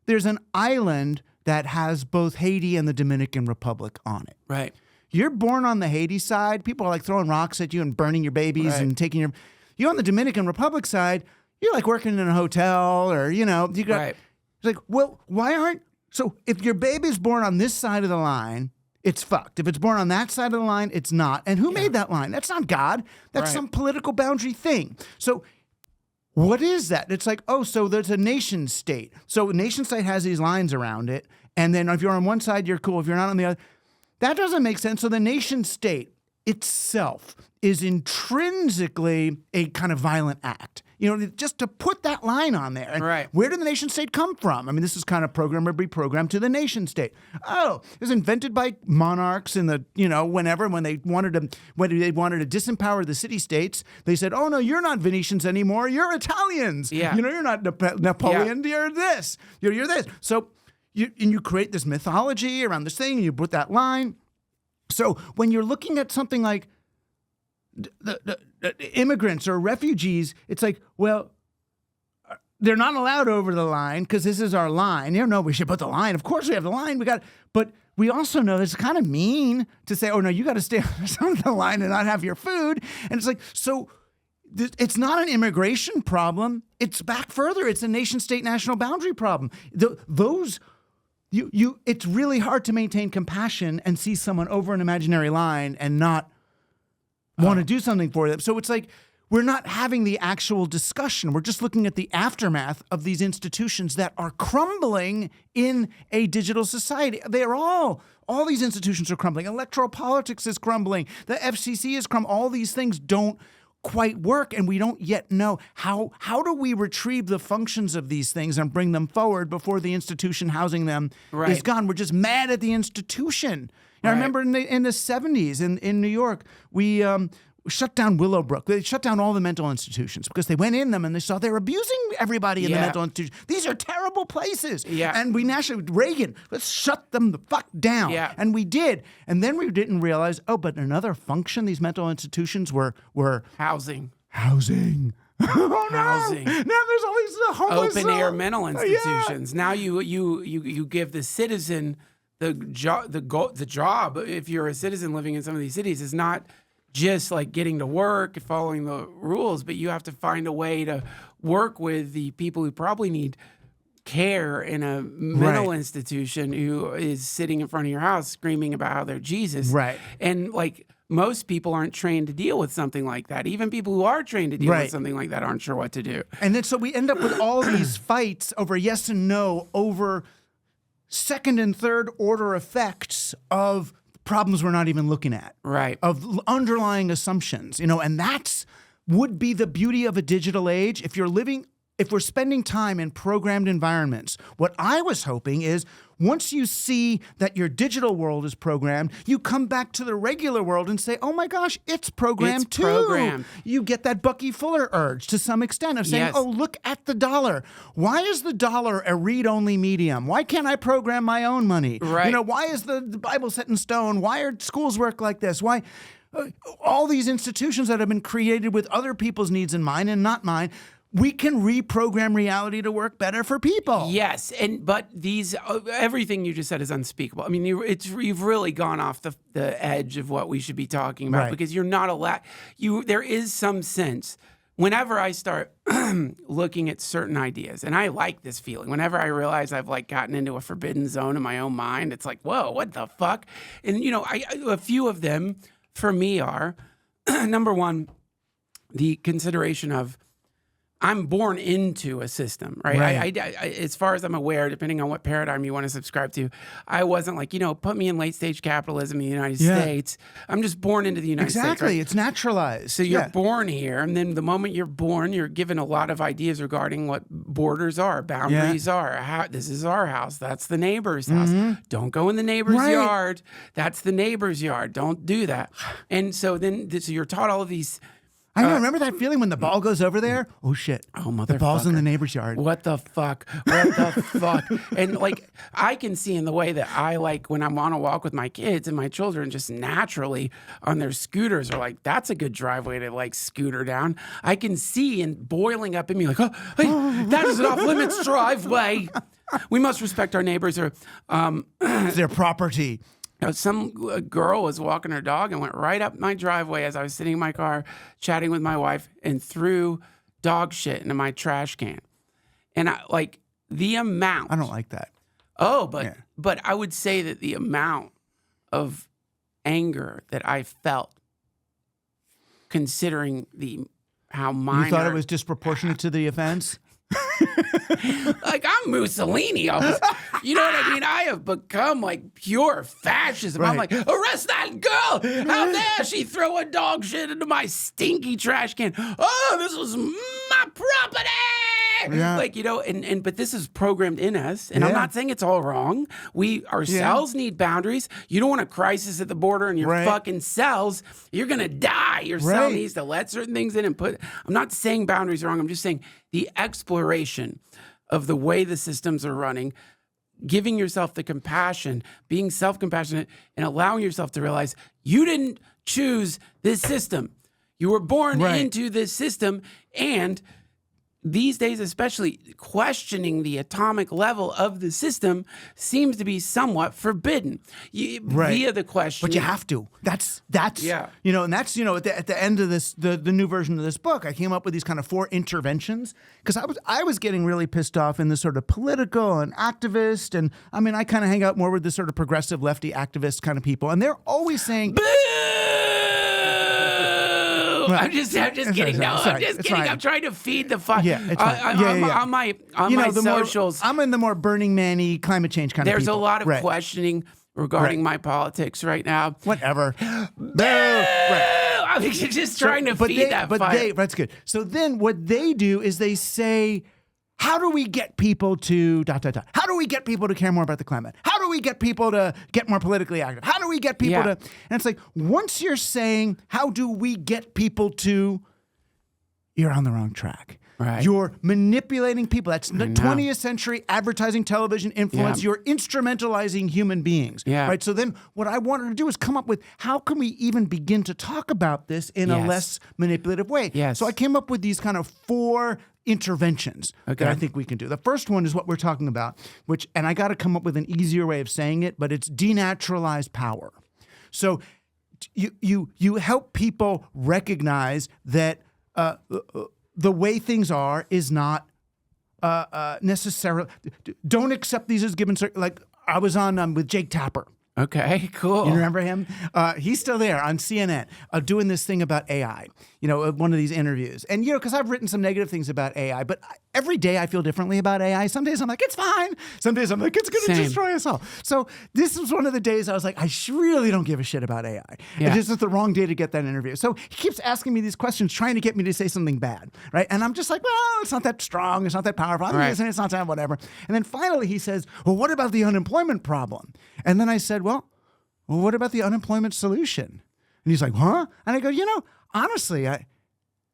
there's an island that has both Haiti and the Dominican Republic on it. Right. You're born on the Haiti side, people are like throwing rocks at you and burning your babies and taking your... You're on the Dominican Republic side, you're like working in a hotel or, you got... It's like, well, why aren't... So if your baby's born on this side of the line, it's fucked. If it's born on that side of the line, it's not. And who made that line? That's not God. That's some political boundary thing. So what is that? It's like, oh, so there's a nation state. So a nation state has these lines around it. And then if you're on one side, you're cool. If you're not on the other... That doesn't make sense. So the nation state itself is intrinsically a kind of violent act. Just to put that line on there. And where did the nation state come from? I mean, this is kind of programmer reprogrammed to the nation state. Oh, it was invented by monarchs in the, when they wanted to disempower the city-states, they said, oh, no, you're not Venetians anymore. You're Italians. Yeah. You're not Napoleon. Yeah. You're this. You're this. So you create this mythology around this thing, and you put that line. So when you're looking at something like the immigrants or refugees, it's like, well, they're not allowed over the line because this is our line. No, we should put the line. Of course we have the line. But we also know it's kind of mean to say, oh, no, you got to stay on the line and not have your food. And it's like, so it's not an immigration problem. It's back further. It's a nation-state national boundary problem. It's really hard to maintain compassion and see someone over an imaginary line and not want to do something for them. So it's like we're not having the actual discussion. We're just looking at the aftermath of these institutions that are crumbling in a digital society. They're all these institutions are crumbling. Electoral politics is crumbling. The FCC is crumbling. All these things don't quite work, and we don't yet know how do we retrieve the functions of these things and bring them forward before the institution housing them is gone. We're just mad at the institution. I remember in the 70s in New York, we shut down Willowbrook. They shut down all the mental institutions because they went in them and they saw they're abusing everybody in the mental institutions. These are terrible places. Yeah. And we Reagan, let's shut them the fuck down. Yeah. And we did. And then we didn't realize, but another function these mental institutions were housing. Oh, no. Housing. Now there's all these homeless open air mental institutions. Now you give the citizen the job. If you're a citizen living in some of these cities, is not just like getting to work, following the rules, but you have to find a way to work with the people who probably need care in a mental institution who is sitting in front of your house screaming about how they're Jesus. Right. And like most people aren't trained to deal with something like that. Even people who are trained to deal with something like that aren't sure what to do. And then so we end up with all these fights over yes and no, over second and third order effects of problems we're not even looking at. Right. Of underlying assumptions, and that's would be the beauty of a digital age. If we're spending time in programmed environments, what I was hoping is once you see that your digital world is programmed, you come back to the regular world and say, oh my gosh, it's programmed too. Programmed. You get that Bucky Fuller urge to some extent of saying, oh, look at the dollar. Why is the dollar a read-only medium? Why can't I program my own money? Right. You know, why is the Bible set in stone? Why are schools work like this? Why all these institutions that have been created with other people's needs in mind and not mine? We can reprogram reality to work better for people. Yes, but these everything you just said is unspeakable. I mean, you've really gone off the edge of what we should be talking about because you're not allowed. There is some sense whenever I start looking at certain ideas, and I like this feeling. Whenever I realize I've like gotten into a forbidden zone in my own mind, it's like, whoa, what the fuck? And you know, a few of them for me are number one, the consideration of I'm born into a system, right? I, as far as I'm aware, depending on what paradigm you want to subscribe to, I wasn't like, put me in late stage capitalism in the United States. I'm just born into the United States. Exactly. It's naturalized. So you're born here. And then the moment you're born, you're given a lot of ideas regarding what borders are, boundaries are. This is our house. That's the neighbor's house. Don't go in the neighbor's yard. That's the neighbor's yard. Don't do that. And so so you're taught all of these. I know. Remember that feeling when the ball goes over there? Oh, shit. Oh, motherfucker. The ball's in the neighbor's yard. What the fuck? What the fuck? And like, I can see in the way that I like when I'm on a walk with my kids and my children just naturally on their scooters are like, that's a good driveway to like scooter down. I can see and boiling up in me like, oh, hey, that is an off limits driveway. We must respect our neighbors or it's their property. Some girl was walking her dog and went right up my driveway as I was sitting in my car chatting with my wife and threw dog shit into my trash can. And the amount. I don't like that. Oh, but I would say that the amount of anger that I felt considering how minor. You thought it was disproportionate to the offense? Like I'm Mussolini. You know what I mean? I have become like pure fascism. I'm like, arrest that girl! How dare she throw a dog shit into my stinky trash can? Oh, this was my property! Yeah. Like, but this is programmed in us. And I'm not saying it's all wrong. We ourselves need boundaries. You don't want a crisis at the border in your fucking cells. You're gonna die. Your cell needs to let certain things in and I'm not saying boundaries are wrong. I'm just saying the exploration of the way the systems are running, giving yourself the compassion, being self-compassionate, and allowing yourself to realize you didn't choose this system. You were born into this system, and these days, especially, questioning the atomic level of the system seems to be somewhat forbidden via the question. But you have to. That's and that's at the end of this, the new version of this book, I came up with these kind of 4 interventions because I was getting really pissed off in the sort of political and activist, and I mean I kind of hang out more with the sort of progressive lefty activist kind of people, and they're always saying. Boo! I'm just kidding. I'm just kidding. I'm trying to feed the fire. On my socials. I'm in the more Burning Man-y climate change kind of people. There's a lot of questioning regarding my politics right now. Whatever. I'm just trying to feed that fire. That's good. So then what they do is they say, how do we get people to ... How do we get people to care more about the climate? How do we get people to get more politically active? How do we get people to... And it's like, once you're saying, how do we get people to... You're on the wrong track. Right. You're manipulating people. That's the 20th century advertising television influence. You're instrumentalizing human beings. Right. So then what I wanted to do is come up with how can we even begin to talk about this in a less manipulative way? So I came up with these kind of 4 interventions that I think we can do. The first one is what we're talking about, and I got to come up with an easier way of saying it, but it's denaturalized power. So you help people recognize that the way things are is not necessarily. Don't accept these as given. Like I was on with Jake Tapper Okay, cool. You remember him? He's still there on CNN doing this thing about AI, one of these interviews. And, because I've written some negative things about AI, but every day I feel differently about AI. Some days I'm like, it's fine. Some days I'm like, it's going to destroy us all. So this was one of the days I was like, I really don't give a shit about AI. Yeah. This is the wrong day to get that interview. So he keeps asking me these questions, trying to get me to say something bad, right? And I'm just like, well, it's not that strong. It's not that powerful. It's not that whatever. And then finally he says, well, what about the unemployment problem? And then I said, well, what about the unemployment solution? And he's like, huh? And I go, honestly, I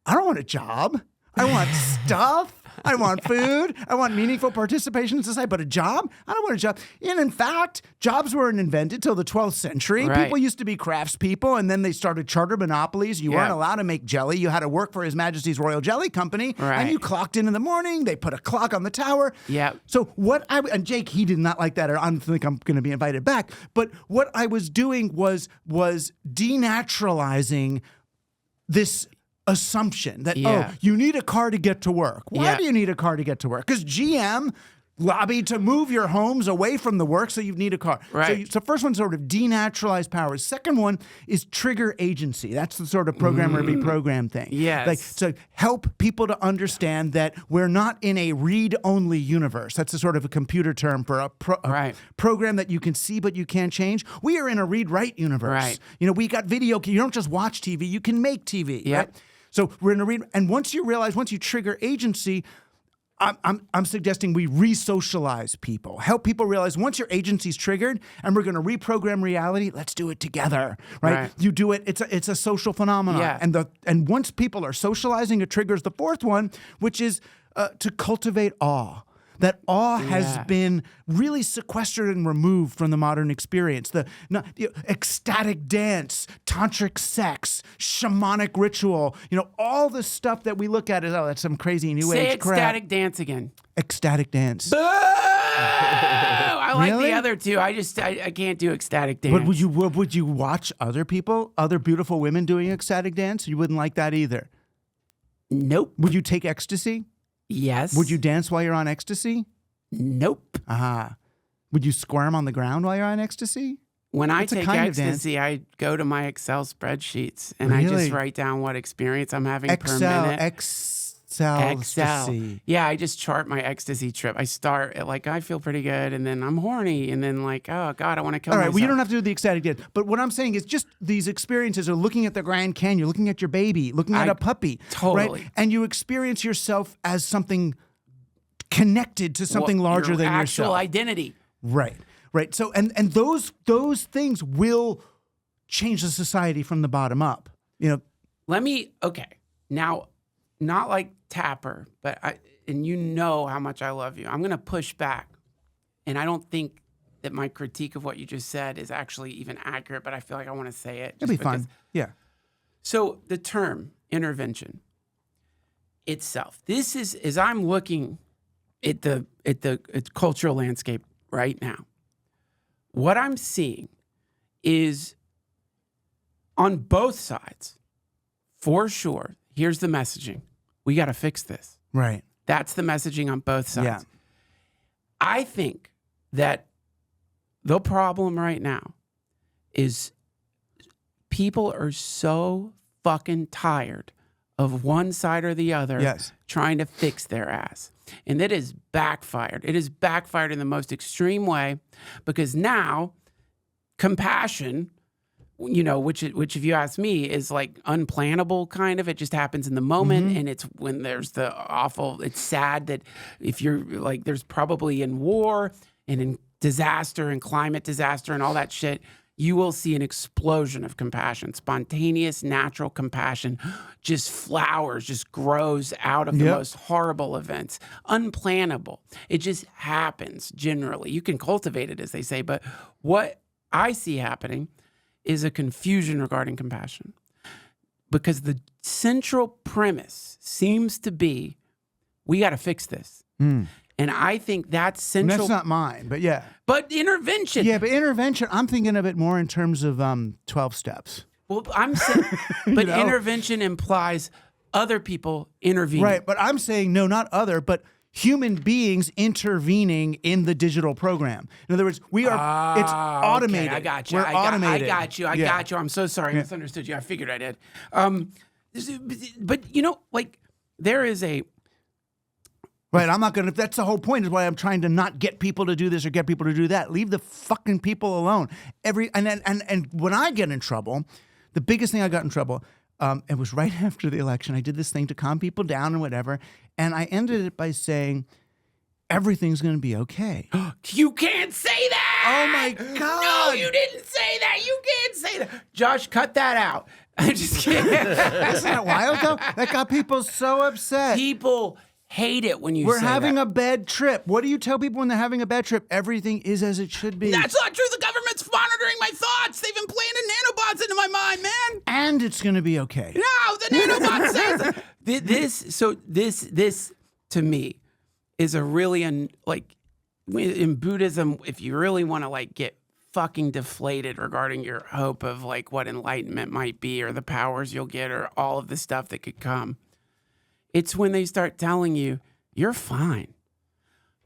don't want a job. I want stuff. I want food. I want meaningful participation in society. But a job? I don't want a job. And in fact, jobs weren't invented till the 12th century. Right. People used to be craftspeople, and then they started charter monopolies. You weren't allowed to make jelly. You had to work for His Majesty's Royal Jelly Company. Right. And you clocked in the morning. They put a clock on the tower. Yeah. So and Jake, he did not like that, or I don't think I'm going to be invited back. But what I was doing was denaturalizing this assumption that, you need a car to get to work. Why do you need a car to get to work? Because GM lobbied to move your homes away from the work, so you need a car. Right. So first one's sort of denaturalized powers. Second one is trigger agency. That's the sort of programmer be programmed thing. Yes. Like, so help people to understand that we're not in a read-only universe. That's a sort of a computer term for a program that you can see but you can't change. We are in a read-write universe. Right. We got video. You don't just watch TV. You can make TV. Yep. Right? So we're in a read. And once you trigger agency, I'm suggesting we re-socialize people, help people realize once your agency's triggered and we're going to reprogram reality, let's do it together, right? You do it. It's a social phenomenon. Yeah. And once people are socializing, it triggers the fourth one, which is to cultivate awe. That awe has been really sequestered and removed from the modern experience. The ecstatic dance, tantric sex, shamanic ritual, all the stuff that we look at as, that's some crazy new age crap. Say ecstatic dance again. Ecstatic dance. Boo! I like the other two. I can't do ecstatic dance. But would you watch other beautiful women doing ecstatic dance? You wouldn't like that either. Nope. Would you take ecstasy? Yes. Would you dance while you're on ecstasy? Nope. Would you squirm on the ground while you're on ecstasy? When I take ecstasy, I go to my Excel spreadsheets and I just write down what experience I'm having per minute. Excel. Yeah, I just chart my ecstasy trip. I start at I feel pretty good, and then I'm horny, and then oh God, I want to kill myself. All right, well, you don't have to do the ecstatic dance. But what I'm saying is just these experiences are looking at the Grand Canyon, looking at your baby, looking at a puppy. Totally. Right? And you experience yourself as something connected to something larger than yourself. Actual identity. Right. Right. So and those things will change the society from the bottom up. Now, not like Tapper, but how much I love you. I'm going to push back. And I don't think that my critique of what you just said is actually even accurate, but I feel like I want to say it. It'll be fine. Yeah. So the term intervention itself, this is, as I'm looking at the cultural landscape right now, what I'm seeing is on both sides, for sure, here's the messaging. We got to fix this. Right. That's the messaging on both sides. Yeah. I think that the problem right now is people are so fucking tired of one side or the other trying to fix their ass. And that is backfired. It is backfired in the most extreme way because now compassion, which if you ask me is unplannable kind of. It just happens in the moment. And it's when there's it's sad that if you're there's probably in war and in disaster and climate disaster and all that shit, you will see an explosion of compassion. Spontaneous, natural compassion just flowers, just grows out of the most horrible events. Unplannable. It just happens generally. You can cultivate it, as they say, but what I see happening is a confusion regarding compassion. Because the central premise seems to be, we got to fix this. And I think that's central. And that's not mine, but yeah. But intervention. Yeah, but intervention, I'm thinking of it more in terms of 12 steps. Well, I'm saying, but intervention implies other people intervening. Right, but I'm saying, no, not other, but human beings intervening in the digital program. In other words, it's automated. Okay, I got you. We're automated. I got you. I'm so sorry. I misunderstood you. I figured I did. But there is a... Right, I'm not going to... That's the whole point, is why I'm trying to not get people to do this or get people to do that. Leave the fucking people alone. And when I get in trouble, the biggest thing I got in trouble, it was right after the election. I did this thing to calm people down and whatever, and I ended it by saying, everything's going to be okay. You can't say that! Oh, my God! No, you didn't say that! You can't say that! Josh, cut that out. I'm just kidding. Isn't that wild, though? That got people so upset. People... hate it when you We're say having that. a bad trip. What do you tell people when they're having a bad trip? Everything is as it should be. That's not true. The government's monitoring my thoughts. They've implanted nanobots into my mind, man. And it's going to be okay. No, the nanobot says this to me is a really in Buddhism, if you really want to get fucking deflated regarding your hope of what enlightenment might be or the powers you'll get or all of the stuff that could come. It's when they start telling you, you're fine.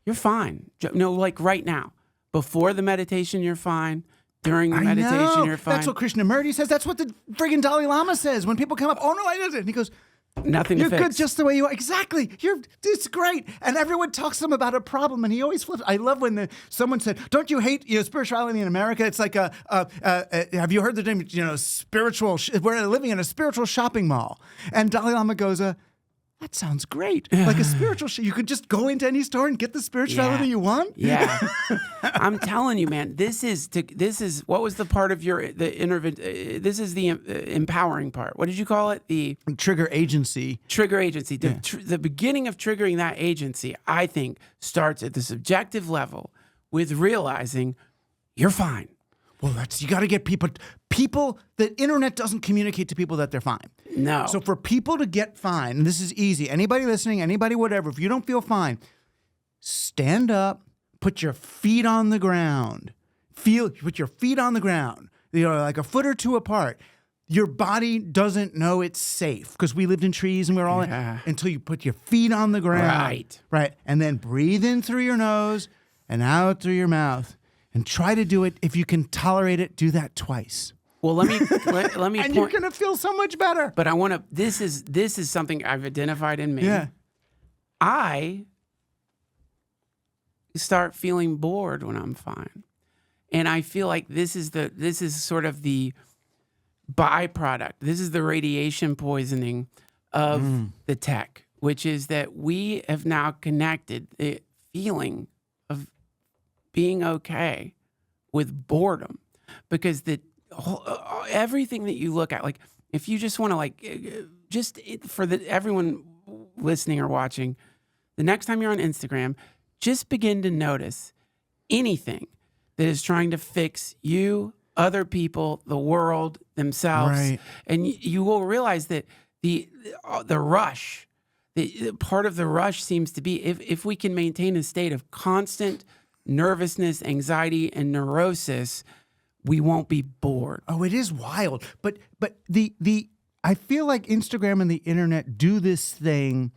You're fine. No, right now. Before the meditation, you're fine. During the meditation, you're fine. That's what Krishnamurti says. That's what the friggin' Dalai Lama says. When people come up, oh, no, I didn't. And he goes, nothing to fix. You're good just the way you are. Exactly. It's great. And everyone talks to him about a problem, and he always flips. I love when someone said, don't you hate spirituality in America? It's like have you heard the name, spiritual, we're living in a spiritual shopping mall. And Dalai Lama goes, that sounds great. Like a spiritual you could just go into any store and get the spirituality you want. Yeah. I'm telling you, man, this is what was the part of this is the empowering part. What did you call it? The trigger agency. Trigger agency. The beginning of triggering that agency, I think, starts at the subjective level with realizing you're fine. Well, you got to get people, the internet doesn't communicate to people that they're fine. No. So for people to get fine, and this is easy, anybody listening, anybody whatever, if you don't feel fine, stand up, put your feet on the ground. Put your feet on the ground, like a foot or two apart. Your body doesn't know it's safe because we lived in trees and we're all until you put your feet on the ground. Right. And then breathe in through your nose and out through your mouth. And try to do it. If you can tolerate it, do that twice. Well, let me and you're gonna feel so much better. But I want to. This is something I've identified in me. Yeah. I start feeling bored when I'm fine, and I feel like this is sort of the byproduct. This is the radiation poisoning of the tech, which is that we have now connected the feeling of being okay with boredom, because everything that you look at, if you just want to everyone listening or watching, the next time you're on Instagram, just begin to notice anything that is trying to fix you, other people, the world, themselves, right. And you will realize that the rush, the part of the rush seems to be if we can maintain a state of constant nervousness, anxiety, and neurosis, we won't be bored. Oh, it is wild. But I feel like Instagram and the internet do this thing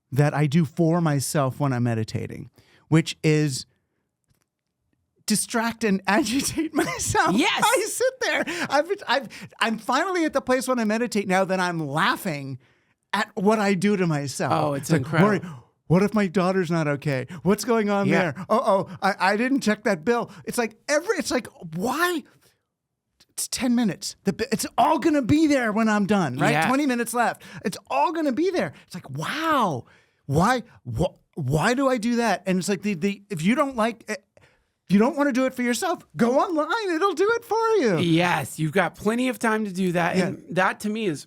that I do for myself when I'm meditating, which is distract and agitate myself. Yes. I sit there. I'm finally at the place when I meditate now that I'm laughing at what I do to myself. Oh, it's incredible. What if my daughter's not okay? What's going on there? I didn't check that bill. It's like why? It's 10 minutes. It's all going to be there when I'm done, right? Yeah. 20 minutes left. It's all going to be there. It's like, wow. Why do I do that? And it's like if you don't like it, if you don't want to do it for yourself, go online. It'll do it for you. Yes, you've got plenty of time to do that. Yeah. And that to me is,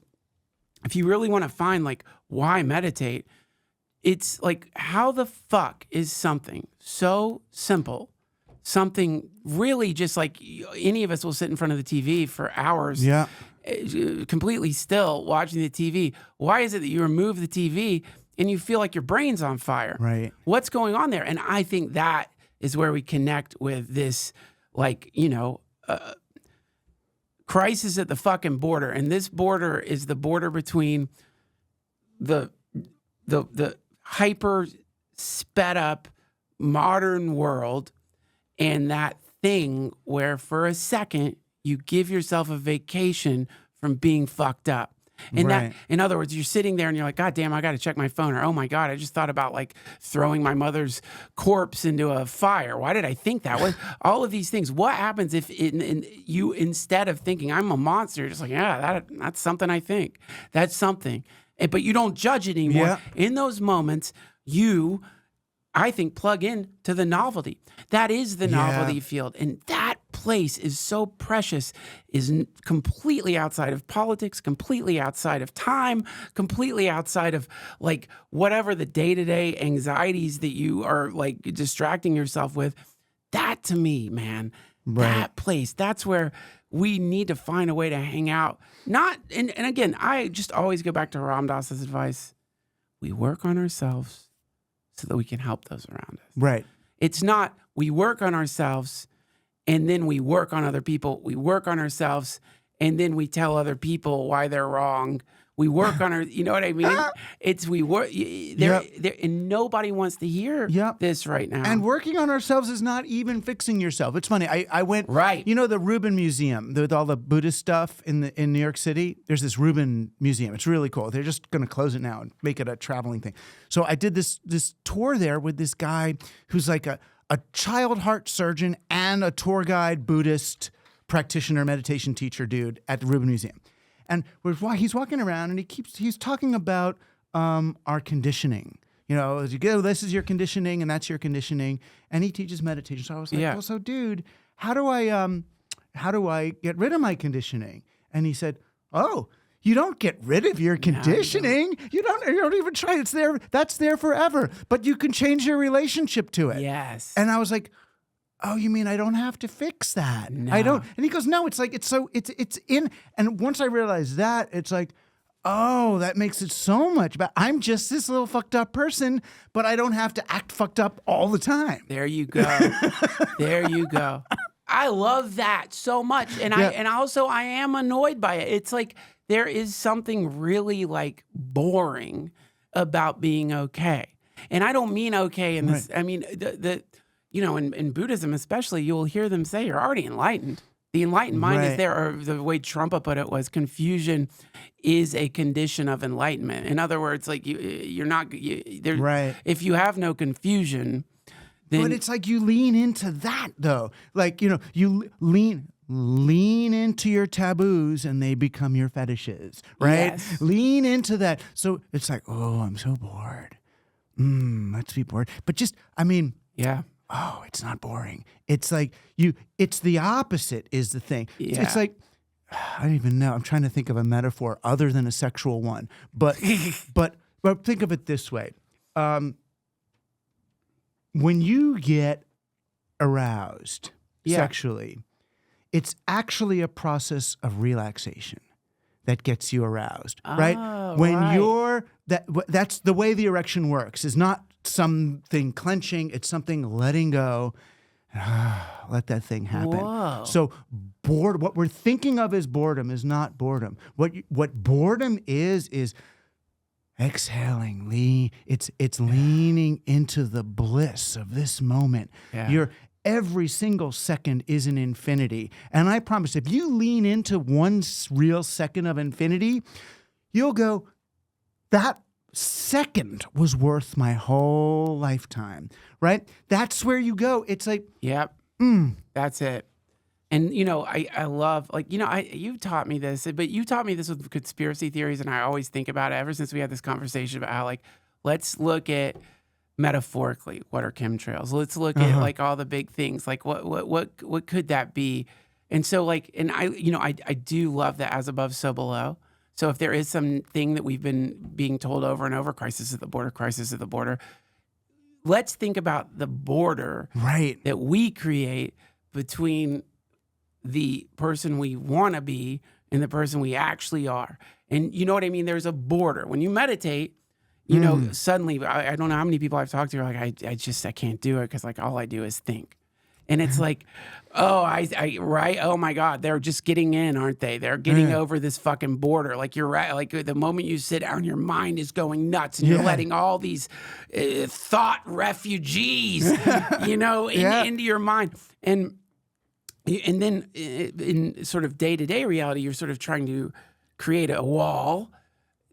if you really want to find why meditate, it's how the fuck is something so simple, something really just any of us will sit in front of the TV for hours, completely still watching the TV. Why is it that you remove the TV and you feel like your brain's on fire? Right. What's going on there? And I think that is where we connect with this, crisis at the fucking border. And this border is the border between the hyper sped up modern world and that thing where for a second you give yourself a vacation from being fucked up. And that, in other words, you're sitting there and you're like, God damn, I got to check my phone. Or, oh my God, I just thought about like throwing my mother's corpse into a fire. Why did I think that? What, all of these things. What happens if you, instead of thinking I'm a monster, you're just like, yeah, that's something I think. That's something. But you don't judge it anymore. Yeah. In those moments, you, I think, plug in to the novelty. That is the novelty field. And that place is so precious, is completely outside of politics, completely outside of time, completely outside of like whatever the day-to-day anxieties that you are like distracting yourself with. That to me, man, that place, that's where we need to find a way to hang out. Not, and again, I just always go back to Ram Dass's advice. We work on ourselves so that we can help those around us. Right. It's not we work on ourselves and then we work on other people. We work on ourselves and then we tell other people why they're wrong. We work on our, you know what I mean? It's we work, and nobody wants to hear this right now. And working on ourselves is not even fixing yourself. It's funny. I went, you know, the Rubin Museum with all the Buddhist stuff in New York City. There's this Rubin Museum. It's really cool. They're just going to close it now and make it a traveling thing. So I did this tour there with this guy who's like a child heart surgeon and a tour guide, Buddhist practitioner, meditation teacher dude at the Rubin Museum. And he's walking around and he's talking about our conditioning. You know, as you go, this is your conditioning and that's your conditioning. And he teaches meditation. So I was like, well, so dude, how do I get rid of my conditioning? And he said, oh, you don't get rid of your conditioning. No, you don't even try. It's there. That's there forever. But you can change your relationship to it. Yes. And I was like, oh, you mean I don't have to fix that? No. I don't. And he goes, no, it's like, it's in. And once I realized that, it's like, oh, that makes it so much better. I'm just this little fucked up person, but I don't have to act fucked up all the time. There you go. There you go. I love that so much. And I am annoyed by it. It's like, there is something really like boring about being okay. And I don't mean okay in this, I mean, you know, in Buddhism especially, you'll hear them say you're already enlightened. The enlightened mind is there, or the way Trumpa put it was confusion is a condition of enlightenment. In other words, like you're not, if you have no confusion, then. But it's like you lean into that though. Like, you know, you lean into your taboos and they become your fetishes, right? Yes. Lean into that. So it's like, oh, I'm so bored. Let's be bored. But just, I mean. Yeah. Oh, it's not boring. It's like it's the opposite is the thing. Yeah. It's like, I don't even know. I'm trying to think of a metaphor other than a sexual one. But think of it this way. When you get aroused sexually, it's actually a process of relaxation that gets you aroused, right? When that's the way the erection works, is not something clenching, it's something letting go. Let that thing happen. Whoa. So what we're thinking of as boredom is not boredom. What boredom is exhaling, it's leaning into the bliss of this moment. Yeah. Every single second is an infinity. And I promise, if you lean into one real second of infinity, you'll go, that second was worth my whole lifetime, right? That's where you go. It's like, that's it. And, you know, I love, like, you know, you taught me this, but you taught me this with conspiracy theories, and I always think about it ever since we had this conversation about how, like, let's look at metaphorically, what are chemtrails? Let's look at like all the big things. Like what could that be? And so like, and I do love that as above, so below. So if there is something that we've been being told over and over, crisis at the border, let's think about the border that we create between the person we want to be and the person we actually are. And you know what I mean? There's a border. When you meditate, you know, suddenly, I don't know how many people I've talked to are like, I can't do it because like all I do is think. And it's like, oh, right. Oh my God. They're just getting in, aren't they? They're getting over this fucking border. Like you're right. Like the moment you sit down, your mind is going nuts and you're letting all these thought refugees, into your mind. And then in sort of day-to-day reality, you're sort of trying to create a wall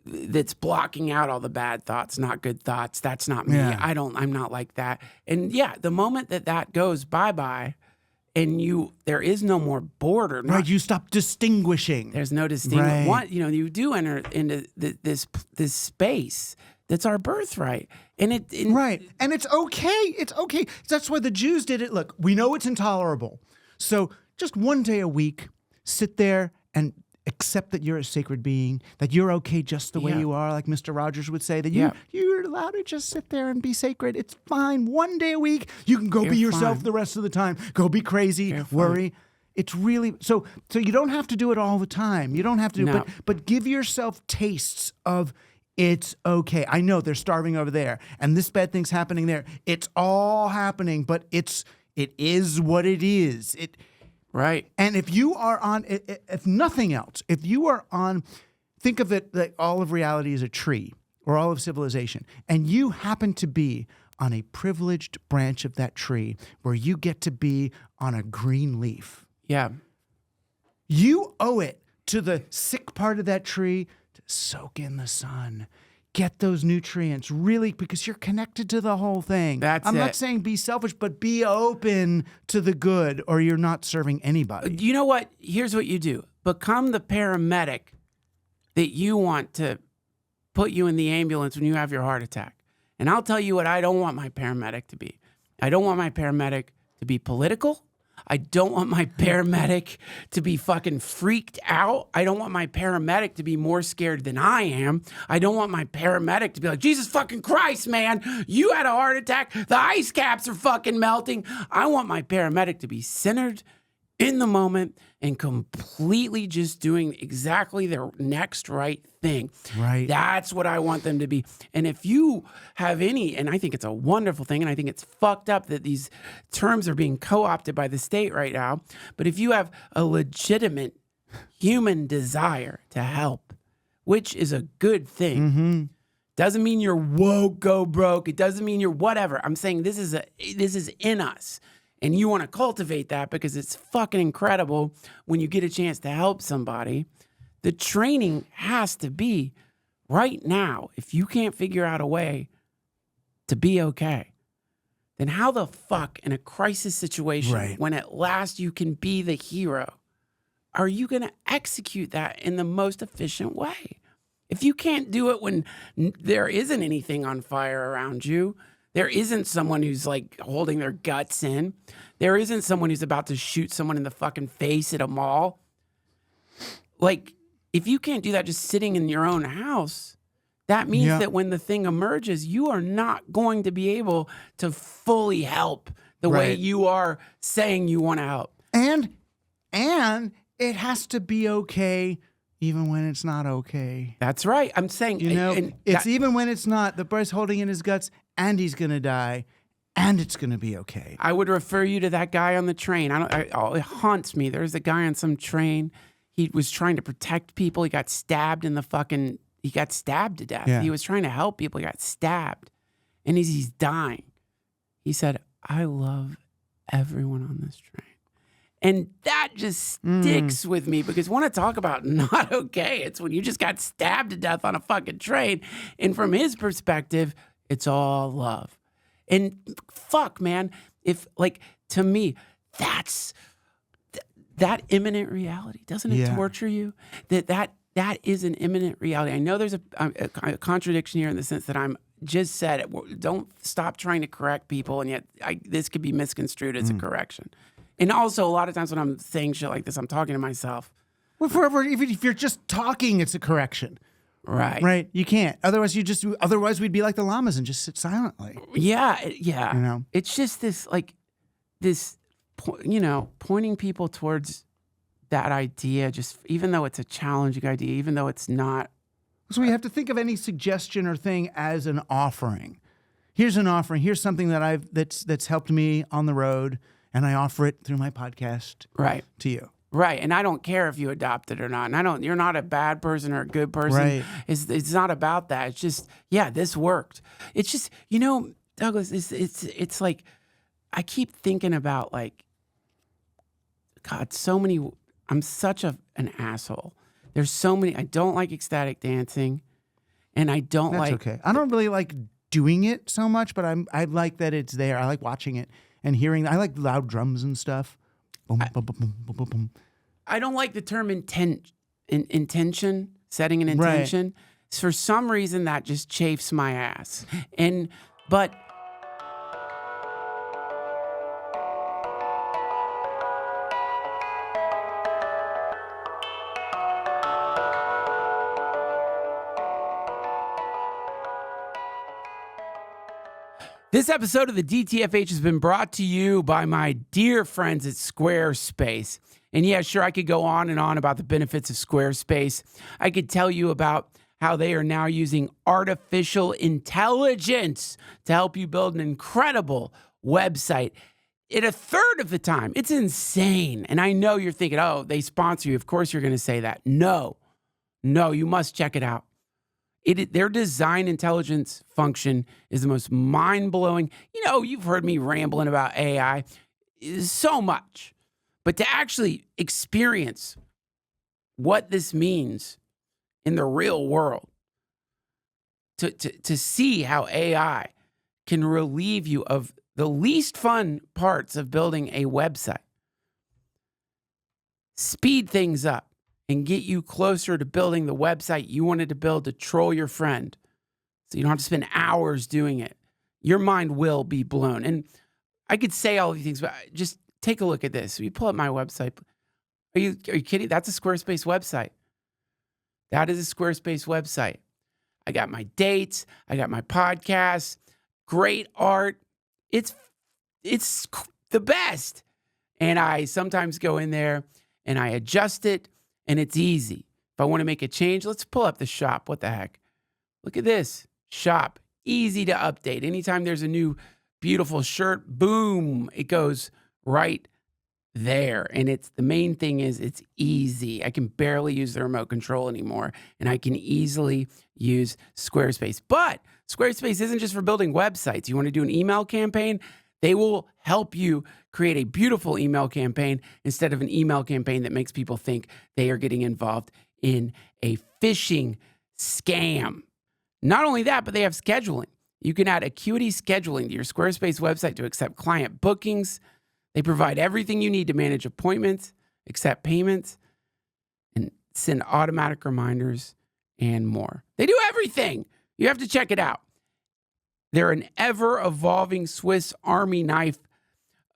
that's blocking out all the bad thoughts, not good thoughts. That's not me. I'm not like that. And the moment that goes bye-bye and there is no more border. Right, you stop distinguishing. There's no distinction. Right. You do enter into this space that's our birthright. And right. And it's okay. It's okay. That's why the Jews did it. Look, we know it's intolerable. So just one day a week, sit there and accept that you're a sacred being, that you're okay just the way you are, like Mr. Rogers would say, that you're allowed to just sit there and be sacred. It's fine. One day a week, you can go be yourself the rest of the time. Go be crazy, worry. It's really, so you don't have to do it all the time. You don't have to do it, but give yourself tastes of it's okay. I know they're starving over there and this bad thing's happening there. It's all happening, but it is what it is. Right. And if you are on, if nothing else, if you are on, think of it like all of reality is a tree or all of civilization, and you happen to be on a privileged branch of that tree where you get to be on a green leaf. Yeah. You owe it to the sick part of that tree to soak in the sun. Get those nutrients, really, because you're connected to the whole thing. I'm not saying be selfish, but be open to the good, or you're not serving anybody. You know what? Here's what you do. Become the paramedic that you want to put you in the ambulance when you have your heart attack. And I'll tell you what I don't want my paramedic to be. I don't want my paramedic to be political. I don't want my paramedic to be fucking freaked out. I don't want my paramedic to be more scared than I am. I don't want my paramedic to be like, Jesus fucking Christ, man, you had a heart attack. The ice caps are fucking melting. I want my paramedic to be centered in the moment and completely just doing exactly their next right thing. Right. That's what I want them to be. And if you have any, and I think it's a wonderful thing, and I think it's fucked up that these terms are being co-opted by the state right now, but if you have a legitimate human desire to help, which is a good thing, doesn't mean you're woke, go broke. It doesn't mean you're whatever. I'm saying this is in us. And you want to cultivate that because it's fucking incredible when you get a chance to help somebody. The training has to be right now. If you can't figure out a way to be okay, then how the fuck in a crisis situation, when at last you can be the hero, are you going to execute that in the most efficient way? If you can't do it when there isn't anything on fire around you, there isn't someone who's like holding their guts in. There isn't someone who's about to shoot someone in the fucking face at a mall. Like, if you can't do that just sitting in your own house, that means that when the thing emerges, you are not going to be able to fully help the way you are saying you want to help. And it has to be okay even when it's not okay. That's right. I'm saying, it's even when it's not. The bird's holding in his guts, and he's going to die, and it's going to be okay. I would refer you to that guy on the train. It haunts me. There's a guy on some train. He was trying to protect people. He got stabbed he got stabbed to death. Yeah. He was trying to help people. He got stabbed. And he's dying. He said, I love everyone on this train. And that just sticks with me because I want to talk about not okay. It's when you just got stabbed to death on a fucking train. And from his perspective, it's all love. And fuck, man, if like, to me, that's that imminent reality. Doesn't it torture you? That is an imminent reality. I know there's a contradiction here in the sense that I'm just said it. Don't stop trying to correct people. And yet this could be misconstrued as a correction. And also, a lot of times when I'm saying shit like this, I'm talking to myself. Well, forever, even if you're just talking, it's a correction. Right. Right. You can't. Otherwise we'd be like the llamas and just sit silently. Yeah. Yeah. It's just pointing people towards that idea, just even though it's a challenging idea, even though it's not. So we have to think of any suggestion or thing as an offering. Here's an offering. Here's something that that's helped me on the road. and I offer it through my podcast Right. to you. Right. And I don't care if you adopt it or not. And you're not a bad person or a good person. Right. It's not about that. It's just, this worked. It's just, Douglas, it's like, I keep thinking about like, God, I'm such an asshole. There's so many, I don't like ecstatic dancing, and I don't That's like. okay. I don't really like doing it so much, but I like that it's there. I like watching it and hearing. I like loud drums and stuff. Boom, boom, boom, boom, boom, boom, boom. I don't like the term intention, setting an intention. Right. For some reason, that just chafes my ass. But this episode of the DTFH has been brought to you by my dear friends at Squarespace. And yeah, sure, I could go on and on about the benefits of Squarespace. I could tell you about how they are now using artificial intelligence to help you build an incredible website in a third of the time. It's insane. And I know you're thinking, oh, they sponsor you. Of course you're going to say that. No, you must check it out. Their design intelligence function is the most mind-blowing. You've heard me rambling about AI so much, but to actually experience what this means in the real world, to see how AI can relieve you of the least fun parts of building a website, speed things up, and get you closer to building the website you wanted to build to troll your friend so you don't have to spend hours doing it. Your mind will be blown. And I could say all of these things, but just take a look at this. You pull up my website. Are you kidding? That's a Squarespace website. That is a Squarespace website. I got my dates. I got my podcasts. Great art. It's the best. And I sometimes go in there and I adjust it. And it's easy. If I want to make a change, let's pull up the shop. What the heck? Look at this. Shop. Easy to update. Anytime there's a new beautiful shirt, boom, it goes right there. And the main thing is it's easy. I can barely use the remote control anymore. And I can easily use Squarespace. But Squarespace isn't just for building websites. You want to do an email campaign? They will help you create a beautiful email campaign instead of an email campaign that makes people think they are getting involved in a phishing scam. Not only that, but they have scheduling. You can add Acuity scheduling to your Squarespace website to accept client bookings. They provide everything you need to manage appointments, accept payments, and send automatic reminders and more. They do everything. You have to check it out. They're an ever-evolving Swiss Army knife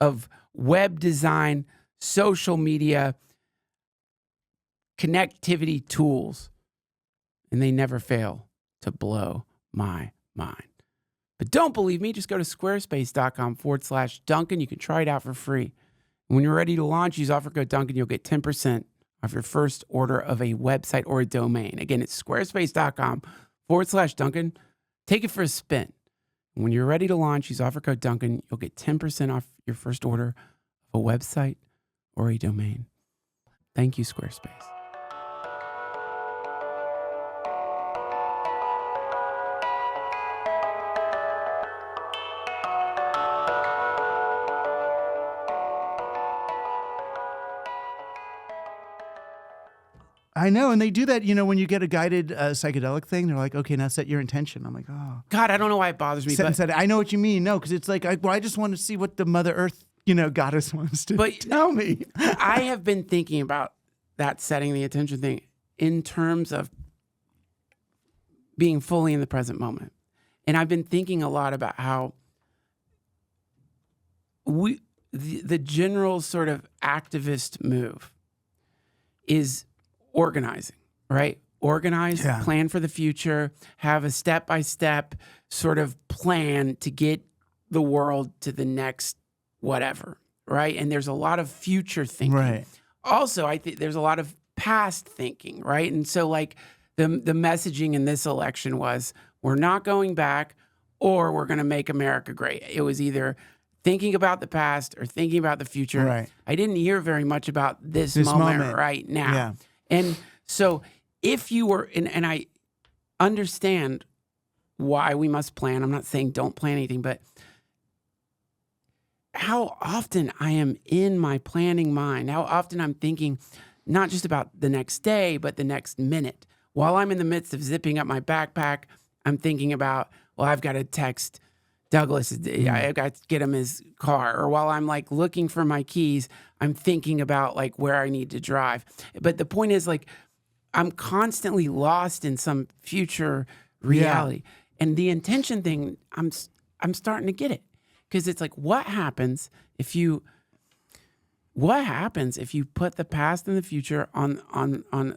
of web design, social media, connectivity tools, and they never fail to blow my mind. But don't believe me, just go to squarespace.com/Duncan. You can try it out for free. And when you're ready to launch, use offer code Duncan. You'll get 10% off your first order of a website or a domain. Again, it's squarespace.com/Duncan. Take it for a spin. When you're ready to launch, use offer code Duncan. You'll get 10% off your first order of a website or a domain. Thank you, Squarespace. I know, and they do that, when you get a guided psychedelic thing, they're like, okay, now set your intention. I'm like, oh. God, I don't know why it bothers me. But I know what you mean. No, because it's like, I just want to see what the Mother Earth, goddess wants to tell me. I have been thinking about that setting the attention thing in terms of being fully in the present moment. And I've been thinking a lot about how the general sort of activist move is organizing, right? Organize, plan for the future, have a step-by-step sort of plan to get the world to the next whatever, right? And there's a lot of future thinking. Right. Also, I think there's a lot of past thinking, right? And so like the messaging in this election was, we're not going back or we're going to make America great. It was either thinking about the past or thinking about the future. Right. I didn't hear very much about this moment right now. Yeah. And so if you were, and I understand why we must plan. I'm not saying don't plan anything, but how often I am in my planning mind, how often I'm thinking not just about the next day, but the next minute. While I'm in the midst of zipping up my backpack, I'm thinking about, well, I've got to text Douglas, I've got to get him his car. Or while I'm like looking for my keys, I'm thinking about like where I need to drive. But the point is like, I'm constantly lost in some future reality. Yeah. And the intention thing, I'm starting to get it. Because it's like, what happens if you put the past and the future on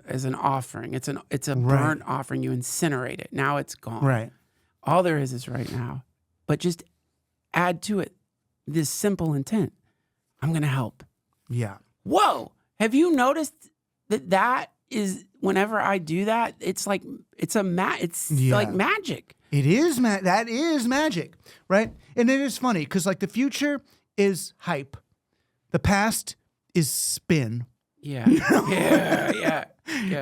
as an offering? It's a burnt offering. You incinerate it. Now it's gone. Right. All there is right now. But just add to it this simple intent. I'm going to help. Yeah. Whoa. Have you noticed that is, whenever I do that, it's like, like magic. It is, that is magic, right? And it is funny because like the future is hype. The past is spin. Yeah. Yeah.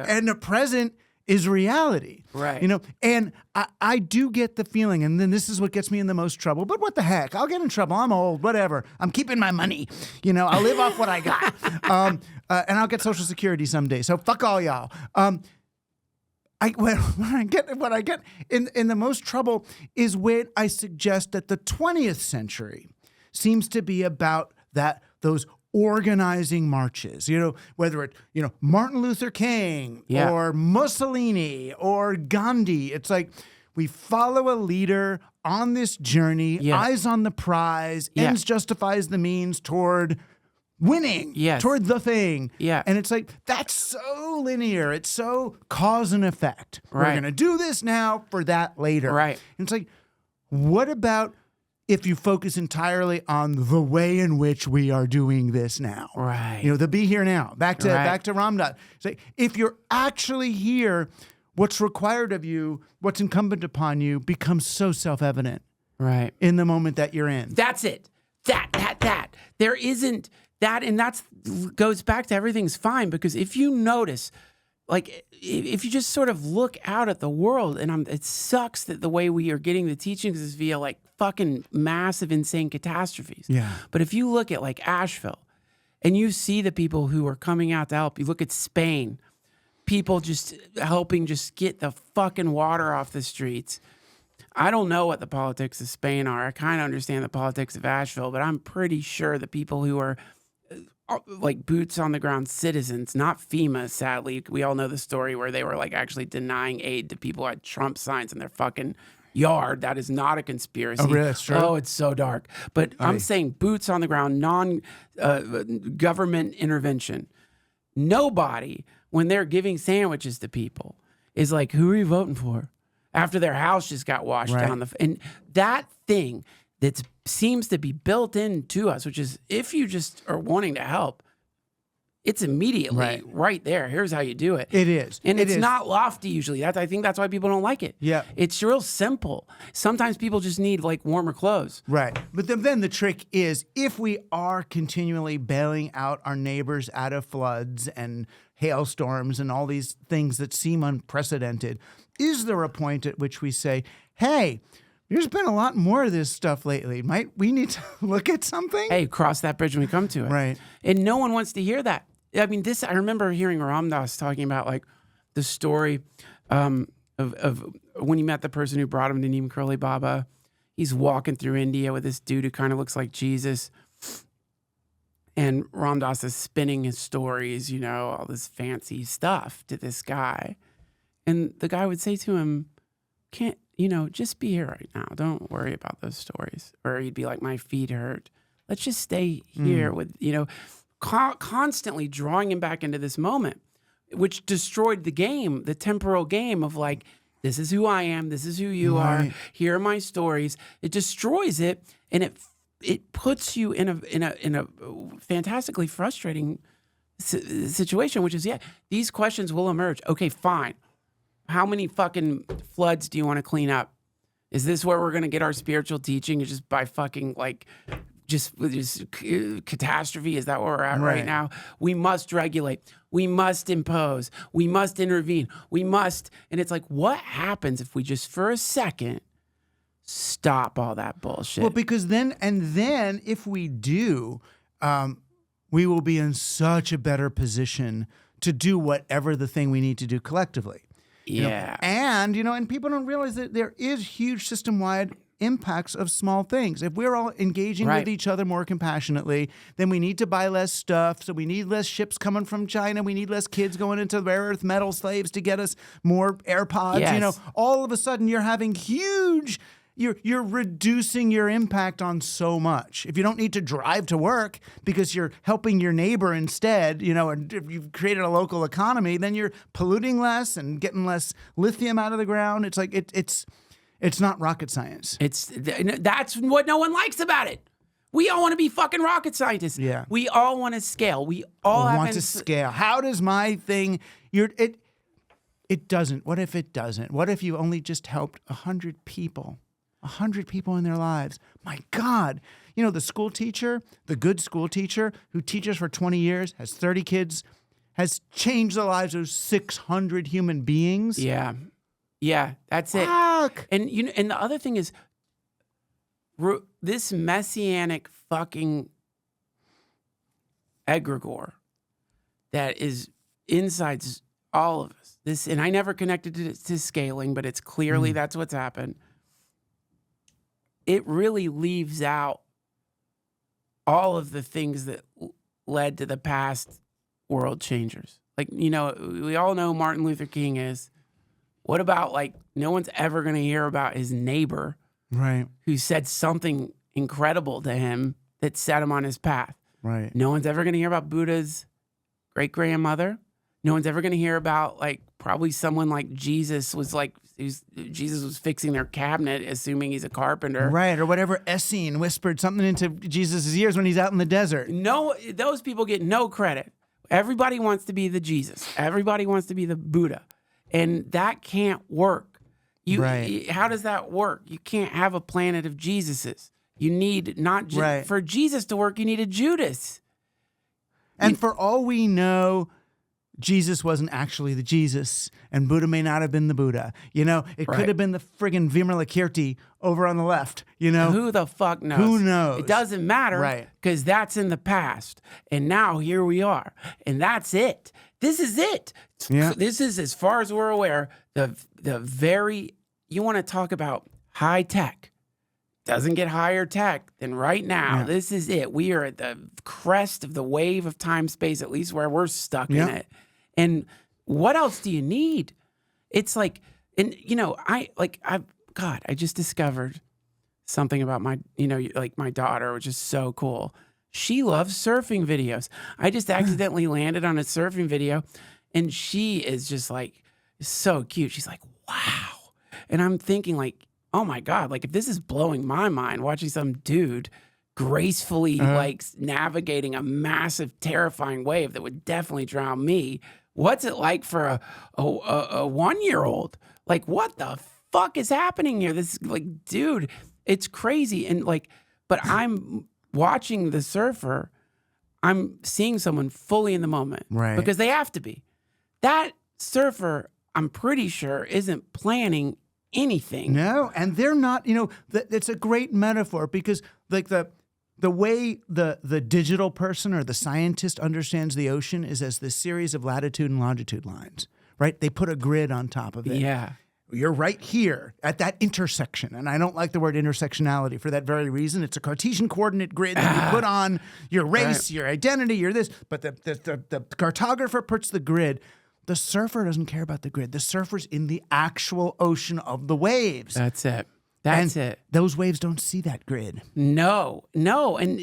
And the present is reality. Right. You know, and I do get the feeling, and then this is what gets me in the most trouble, but what the heck? I'll get in trouble. I'm old, whatever. I'm keeping my money. You know, I'll live off what I got. And I'll get Social Security someday. So fuck all y'all. What I get in the most trouble is when I suggest that the 20th century seems to be about those organizing marches, you know, whether it, you know, Martin Luther King or Mussolini or Gandhi. It's like we follow a leader on this journey, eyes on the prize, ends justifies the means toward winning, toward the thing. Yeah. And it's like, that's so linear. It's so cause and effect. Right. We're going to do this now for that later. Right. And it's like, what about if you focus entirely on the way in which we are doing this now? Right. You know, the be here now. Back to Ramdas. It's like, if you're actually here, what's required of you, what's incumbent upon you becomes so self-evident. Right. In the moment that you're in. That's it. That. There isn't that, and that's goes back to everything's fine, because if you notice, like, if you just sort of look out at the world, and it sucks that the way we are getting the teachings is via like fucking massive, insane catastrophes. Yeah. But if you look at like Asheville, and you see the people who are coming out to help, you look at Spain, people just helping just get the fucking water off the streets. I don't know what the politics of Spain are. I kind of understand the politics of Asheville, but I'm pretty sure the people who are like boots on the ground citizens, not FEMA, sadly. We all know the story where they were like actually denying aid to people who had Trump signs in their fucking yard. That is not a conspiracy. Oh, really? That's true? Oh, it's so dark. But I'm saying boots on the ground, non-government intervention. Nobody, when they're giving sandwiches to people, is like, who are you voting for? After their house just got washed down and that thing that seems to be built into us, which is if you just are wanting to help, it's immediately right there. Here's how you do it. It is. And it's not lofty usually. I think that's why people don't like it. Yeah. It's real simple. Sometimes people just need like warmer clothes. Right. But then the trick is, if we are continually bailing out our neighbors out of floods and hailstorms and all these things that seem unprecedented, is there a point at which we say, hey, there's been a lot more of this stuff lately. Might we need to look at something? Hey, cross that bridge when we come to it. Right. And no one wants to hear that. I mean, I remember hearing Ramdas talking about like the story of when he met the person who brought him to Neem Karoli Baba. He's walking through India with this dude who kind of looks like Jesus. And Ramdas is spinning his stories, you know, all this fancy stuff to this guy. And the guy would say to him, just be here right now. Don't worry about those stories. Or he'd be like, my feet hurt. Let's just stay here with, constantly drawing him back into this moment, which destroyed the game, the temporal game of like, this is who I am. This is who you are. Here are my stories. It destroys it. And it puts you in a fantastically frustrating situation, which is, these questions will emerge. Okay, fine. How many fucking floods do you want to clean up? Is this where we're going to get our spiritual teaching? Is just by fucking like just catastrophe. Is that where we're at right now? We must regulate. We must impose. We must intervene. We must. And it's like, what happens if we just for a second stop all that bullshit? Well, because then if we do, we will be in such a better position to do whatever the thing we need to do collectively. Yeah. And people don't realize that there is huge system-wide impacts of small things. If we're all engaging with each other more compassionately, then we need to buy less stuff. So we need less ships coming from China. We need less kids going into rare earth metal slaves to get us more AirPods. Yes. All of a sudden you're having huge... You're reducing your impact on so much. If you don't need to drive to work because you're helping your neighbor instead, and if you've created a local economy, then you're polluting less and getting less lithium out of the ground. It's like it's not rocket science. That's what no one likes about it. We all want to be fucking rocket scientists. Yeah. We all want to scale. We all want to scale. How does my thing? It doesn't. What if it doesn't? What if you only just helped 100 people? 100 people in their lives. My God. The school teacher, the good school teacher who teaches for 20 years, has 30 kids, has changed the lives of 600 human beings. Yeah. Yeah, that's it. Fuck. And and the other thing is this messianic fucking egregore that is inside all of us. And I never connected it to scaling, but it's clearly that's what's happened. It really leaves out all of the things that led to the past world changers. Like, we all know who Martin Luther King is. What about, no one's ever going to hear about his neighbor who said something incredible to him that set him on his path. Right. No one's ever going to hear about Buddha's great-grandmother. No one's ever going to hear about, probably someone like Jesus was Jesus was fixing their cabinet, assuming he's a carpenter. Right, or whatever Essene whispered something into Jesus' ears when he's out in the desert. No, those people get no credit. Everybody wants to be the Jesus. Everybody wants to be the Buddha. And that can't work. How does that work? You can't have a planet of Jesuses. You need not just for Jesus to work, you need a Judas. And for all we know, Jesus wasn't actually the Jesus, and Buddha may not have been the Buddha. It could have been the friggin' Vimalakirti over on the left. Who the fuck knows? Who knows? It doesn't matter, because that's in the past, and now here we are, and that's it. This is it. Yeah. This is, as far as we're aware, the very. You want to talk about high tech? Doesn't get higher tech than right now. Yeah. This is it. We are at the crest of the wave of time space, at least where we're stuck in it. And what else do you need? It's like, and I just discovered something about my daughter, which is so cool. She loves surfing videos. I just accidentally landed on a surfing video, and she is just so cute. She's like, wow. And I'm thinking oh my God, if this is blowing my mind, watching some dude gracefully navigating a massive, terrifying wave that would definitely drown me. What's it like for a 1-year-old? What the fuck is happening here? This dude, it's crazy. And but I'm watching the surfer, I'm seeing someone fully in the moment. Right. Because they have to be. That surfer, I'm pretty sure, isn't planning anything. No, and they're not, it's a great metaphor because the way the digital person or the scientist understands the ocean is as this series of latitude and longitude lines, right? They put a grid on top of it. Yeah. You're right here at that intersection. And I don't like the word intersectionality for that very reason. It's a Cartesian coordinate grid that you put on your race, your identity, your this. But the cartographer puts the grid. The surfer doesn't care about the grid. The surfer's in the actual ocean of the waves. That's it. That's it. Those waves don't see that grid. No. And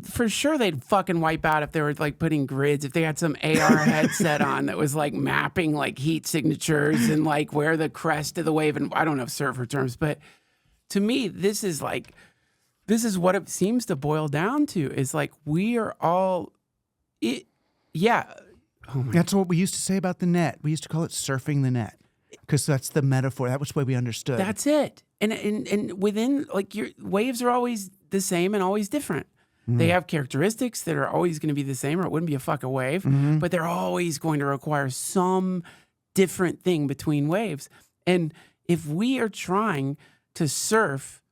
for sure they'd fucking wipe out if they were putting grids, if they had some AR headset on that was mapping heat signatures and where the crest of the wave, and I don't know surfer terms, but to me, this is what it seems to boil down to is we are all it. Yeah. That's what we used to say about the net. We used to call it surfing the net. because that's the metaphor. That was the way we understood. That's it. And within, like, your waves are always the same and always different. They have characteristics that are always going to be the same, or it wouldn't be a fucking wave. But they're always going to require some different thing between waves. And if we are trying to surf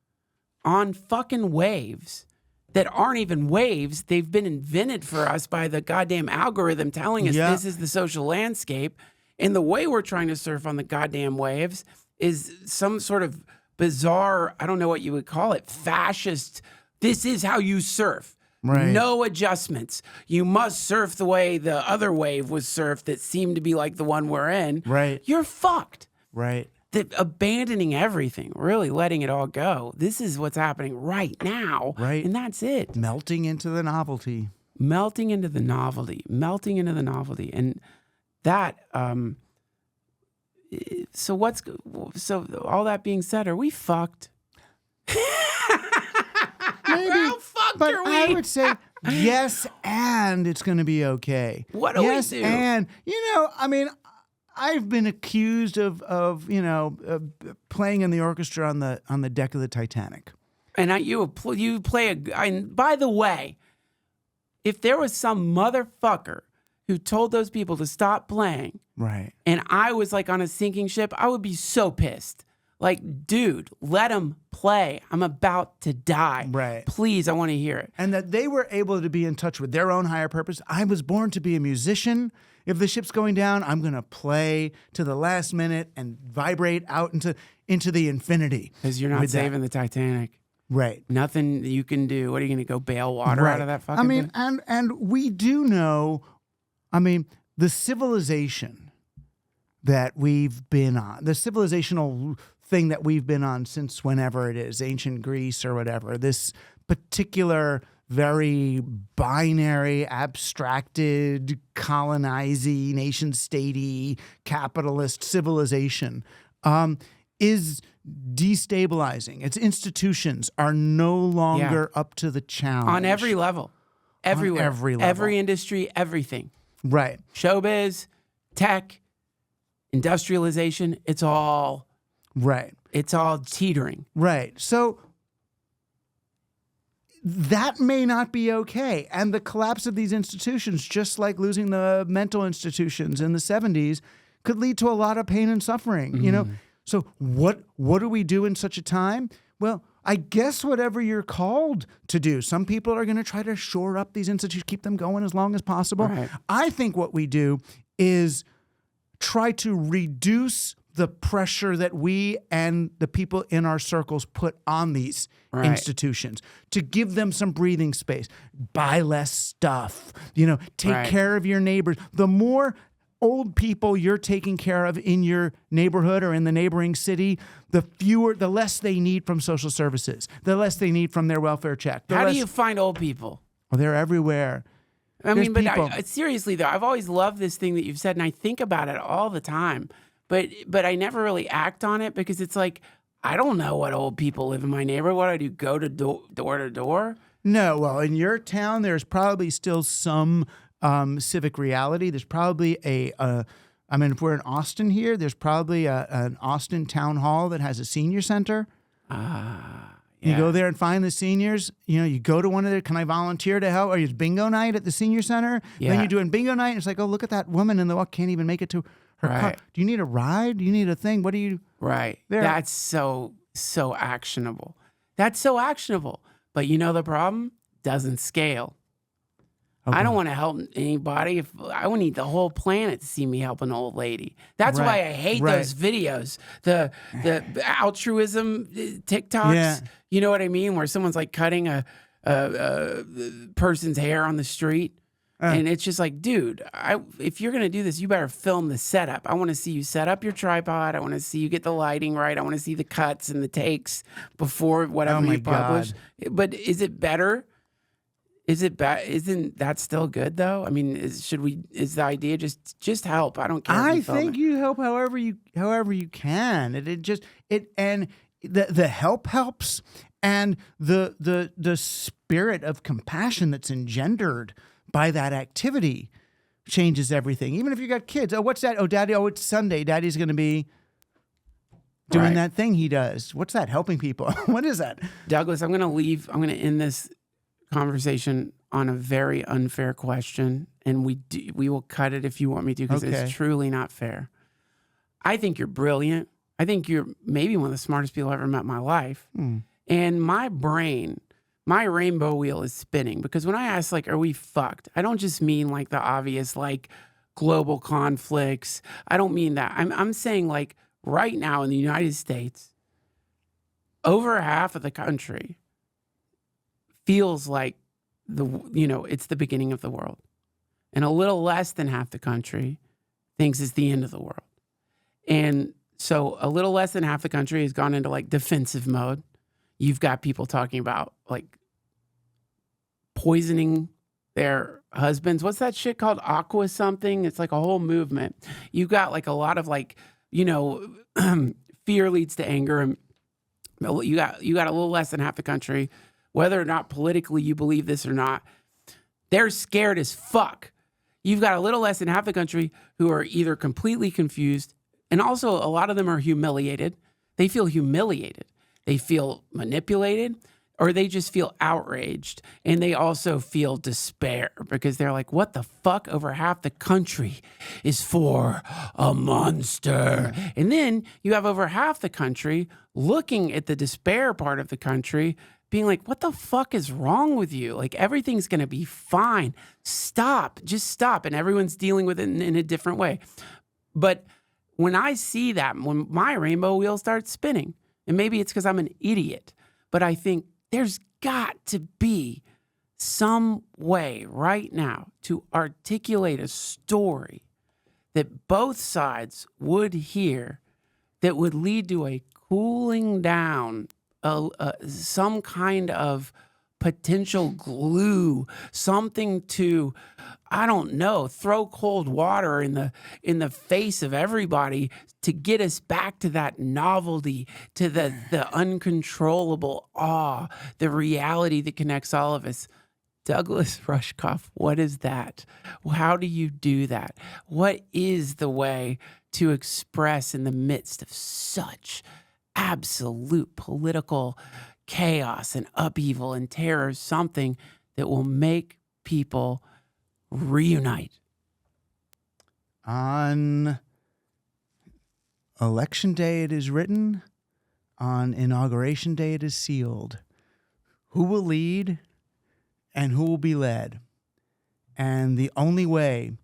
on fucking waves that aren't even waves, they've been invented for us by the goddamn algorithm telling us this is the social landscape. And the way we're trying to surf on the goddamn waves is some sort of bizarre, I don't know what you would call it, fascist. This is how you surf. Right. No adjustments. You must surf the way the other wave was surfed that seemed to be like the one we're in. Right. You're fucked. Right. Abandoning everything, really letting it all go. This is what's happening right now. Right. And that's it. Melting into the novelty. Melting into the novelty. Melting into the novelty. And that, so all that being said, are we fucked? Maybe, how fucked but are we? I would say yes, and it's going to be okay. What do we do? And I mean, I've been accused of playing in the orchestra on the deck of the Titanic. And you play and by the way, if there was some motherfucker who told those people to stop playing, right, and I was like on a sinking ship, I would be so pissed. Like, dude, let them play. I'm about to die. Right. Please, I want to hear it. And that they were able to be in touch with their own higher purpose. I was born to be a musician. If the ship's going down, I'm going to play to the last minute and vibrate out into the infinity. Because you're not saving the Titanic. Right. Nothing you can do. What are you going to go bail water out of that fucking thing? And we do know, the civilization that we've been on, the civilizational thing that we've been on since whenever it is, ancient Greece or whatever, this particular very binary, abstracted, colonizing, nation-statey, capitalist civilization is destabilizing. Its institutions are no longer up to the challenge. On every level. Everywhere. On every level. Every industry, everything. Right. Showbiz, tech, industrialization, it's all teetering. Right. So that may not be okay. And the collapse of these institutions, just like losing the mental institutions in the 70s, could lead to a lot of pain and suffering, So what do we do in such a time? Well, I guess whatever you're called to do. Some people are going to try to shore up these institutions, keep them going as long as possible. Right. I think what we do is try to reduce the pressure that we and the people in our circles put on these institutions, to give them some breathing space. Buy less stuff, take care of your neighbors. The more old people you're taking care of in your neighborhood or in the neighboring city, the less they need from social services, the less they need from their welfare check. How do you find old people? Well, they're everywhere. Seriously though, I've always loved this thing that you've said, and I think about it all the time. But I never really act on it because it's like, I don't know what old people live in my neighborhood. What do I do? Go to door to door? No. Well, in your town, there's probably still some civic reality. There's probably if we're in Austin here, there's probably an Austin town hall that has a senior center. You go there and find the seniors. You go to one of their, can I volunteer to help? Or it's bingo night at the senior center. Yeah. Then you're doing bingo night. And it's like, oh, look at that woman in the walk, can't even make it to her car. Do you need a ride? Do you need a thing? What do you? Right. There. That's so actionable. That's so actionable. But the problem? Doesn't scale. Okay. I don't want to help anybody. I would need the whole planet to see me help an old lady. That's why I hate those videos. The altruism TikToks. Yeah. You know what I mean? Where someone's like cutting a person's hair on the street. And it's just like, dude, if you're going to do this, you better film the setup. I want to see you set up your tripod. I want to see you get the lighting right. I want to see the cuts and the takes before whatever you publish. But is it better? Is it bad? Isn't that still good though? I mean, is the idea just help? I don't care. I think you help however you can. And the help helps, and the spirit of compassion that's engendered by that activity changes everything. Even if you got kids. Oh, what's that? Oh, Daddy. Oh, it's Sunday. Daddy's going to be doing that thing he does. What's that? Helping people. What is that? Douglas, I'm going to end this conversation on a very unfair question, and we will cut it if you want me to, because it's truly not fair. I think you're brilliant. I think you're maybe one of the smartest people I've ever met in my life. And my brain, my rainbow wheel is spinning, because when I ask, like, are we fucked? I don't just mean like the obvious, like global conflicts. I don't mean that. I'm saying, like, right now in the United States, over half of the country feels like it's the beginning of the world. And a little less than half the country thinks it's the end of the world. And so a little less than half the country has gone into like defensive mode. You've got people talking about like poisoning their husbands. What's that shit called? Aqua something? It's like a whole movement. You've got like a lot of like, fear leads to anger. And you got a little less than half the country, whether or not politically you believe this or not, they're scared as fuck. You've got a little less than half the country who are either completely confused, and also a lot of them are humiliated. They feel humiliated. They feel manipulated, or they just feel outraged. And they also feel despair, because they're like, what the fuck? Over half the country is for a monster. And then you have over half the country looking at the despair part of the country, being like, what the fuck is wrong with you? Like, everything's going to be fine. Stop. Just stop. And everyone's dealing with it in a different way. But when I see that, when my rainbow wheel starts spinning, and maybe it's because I'm an idiot, but I think there's got to be some way right now to articulate a story that both sides would hear that would lead to a cooling down, some kind of potential glue, something to, I don't know, throw cold water in the face of everybody to get us back to that novelty, to the uncontrollable awe, the reality that connects all of us. Douglas Rushkoff, what is that? How do you do that? What is the way to express in the midst of such absolute political chaos and upheaval and terror something that will make people reunite? On Election Day it is written, on Inauguration Day it is sealed. Who will lead and who will be led? And the only way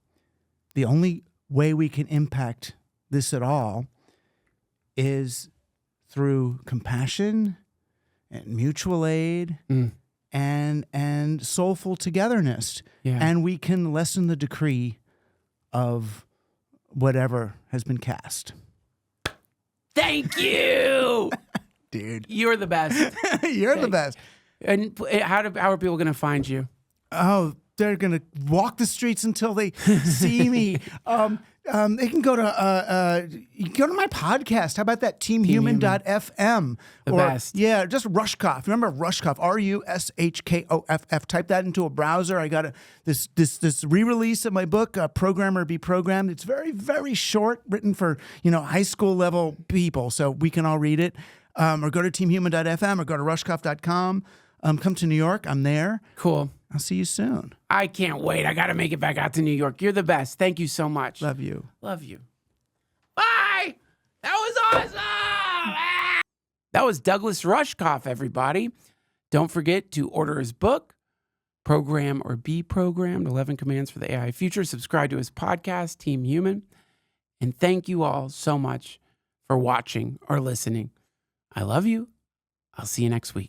we can impact this at all is through compassion and mutual aid and soulful togetherness. Yeah. And we can lessen the decree of whatever has been cast. Thank you. Dude. You're the best. You're the best. And how are people going to find you? Oh, they're going to walk the streets until they see me. They can go to my podcast. How about that? teamhuman.fm. The best. Yeah, just Rushkoff. Remember Rushkoff, Rushkoff. Type that into a browser. I got this re-release of my book, Program or Be Programmed. It's very, very short, written for high school level people, so we can all read it. Or go to teamhuman.fm or go to rushkoff.com. Come to New York. I'm there. Cool. I'll see you soon. I can't wait. I got to make it back out to New York. You're the best. Thank you so much. Love you. Love you. Bye. That was awesome. That was Douglas Rushkoff, everybody. Don't forget to order his book, Program or Be Programmed, 11 Commands for the AI Future. Subscribe to his podcast, Team Human. And thank you all so much for watching or listening. I love you. I'll see you next week.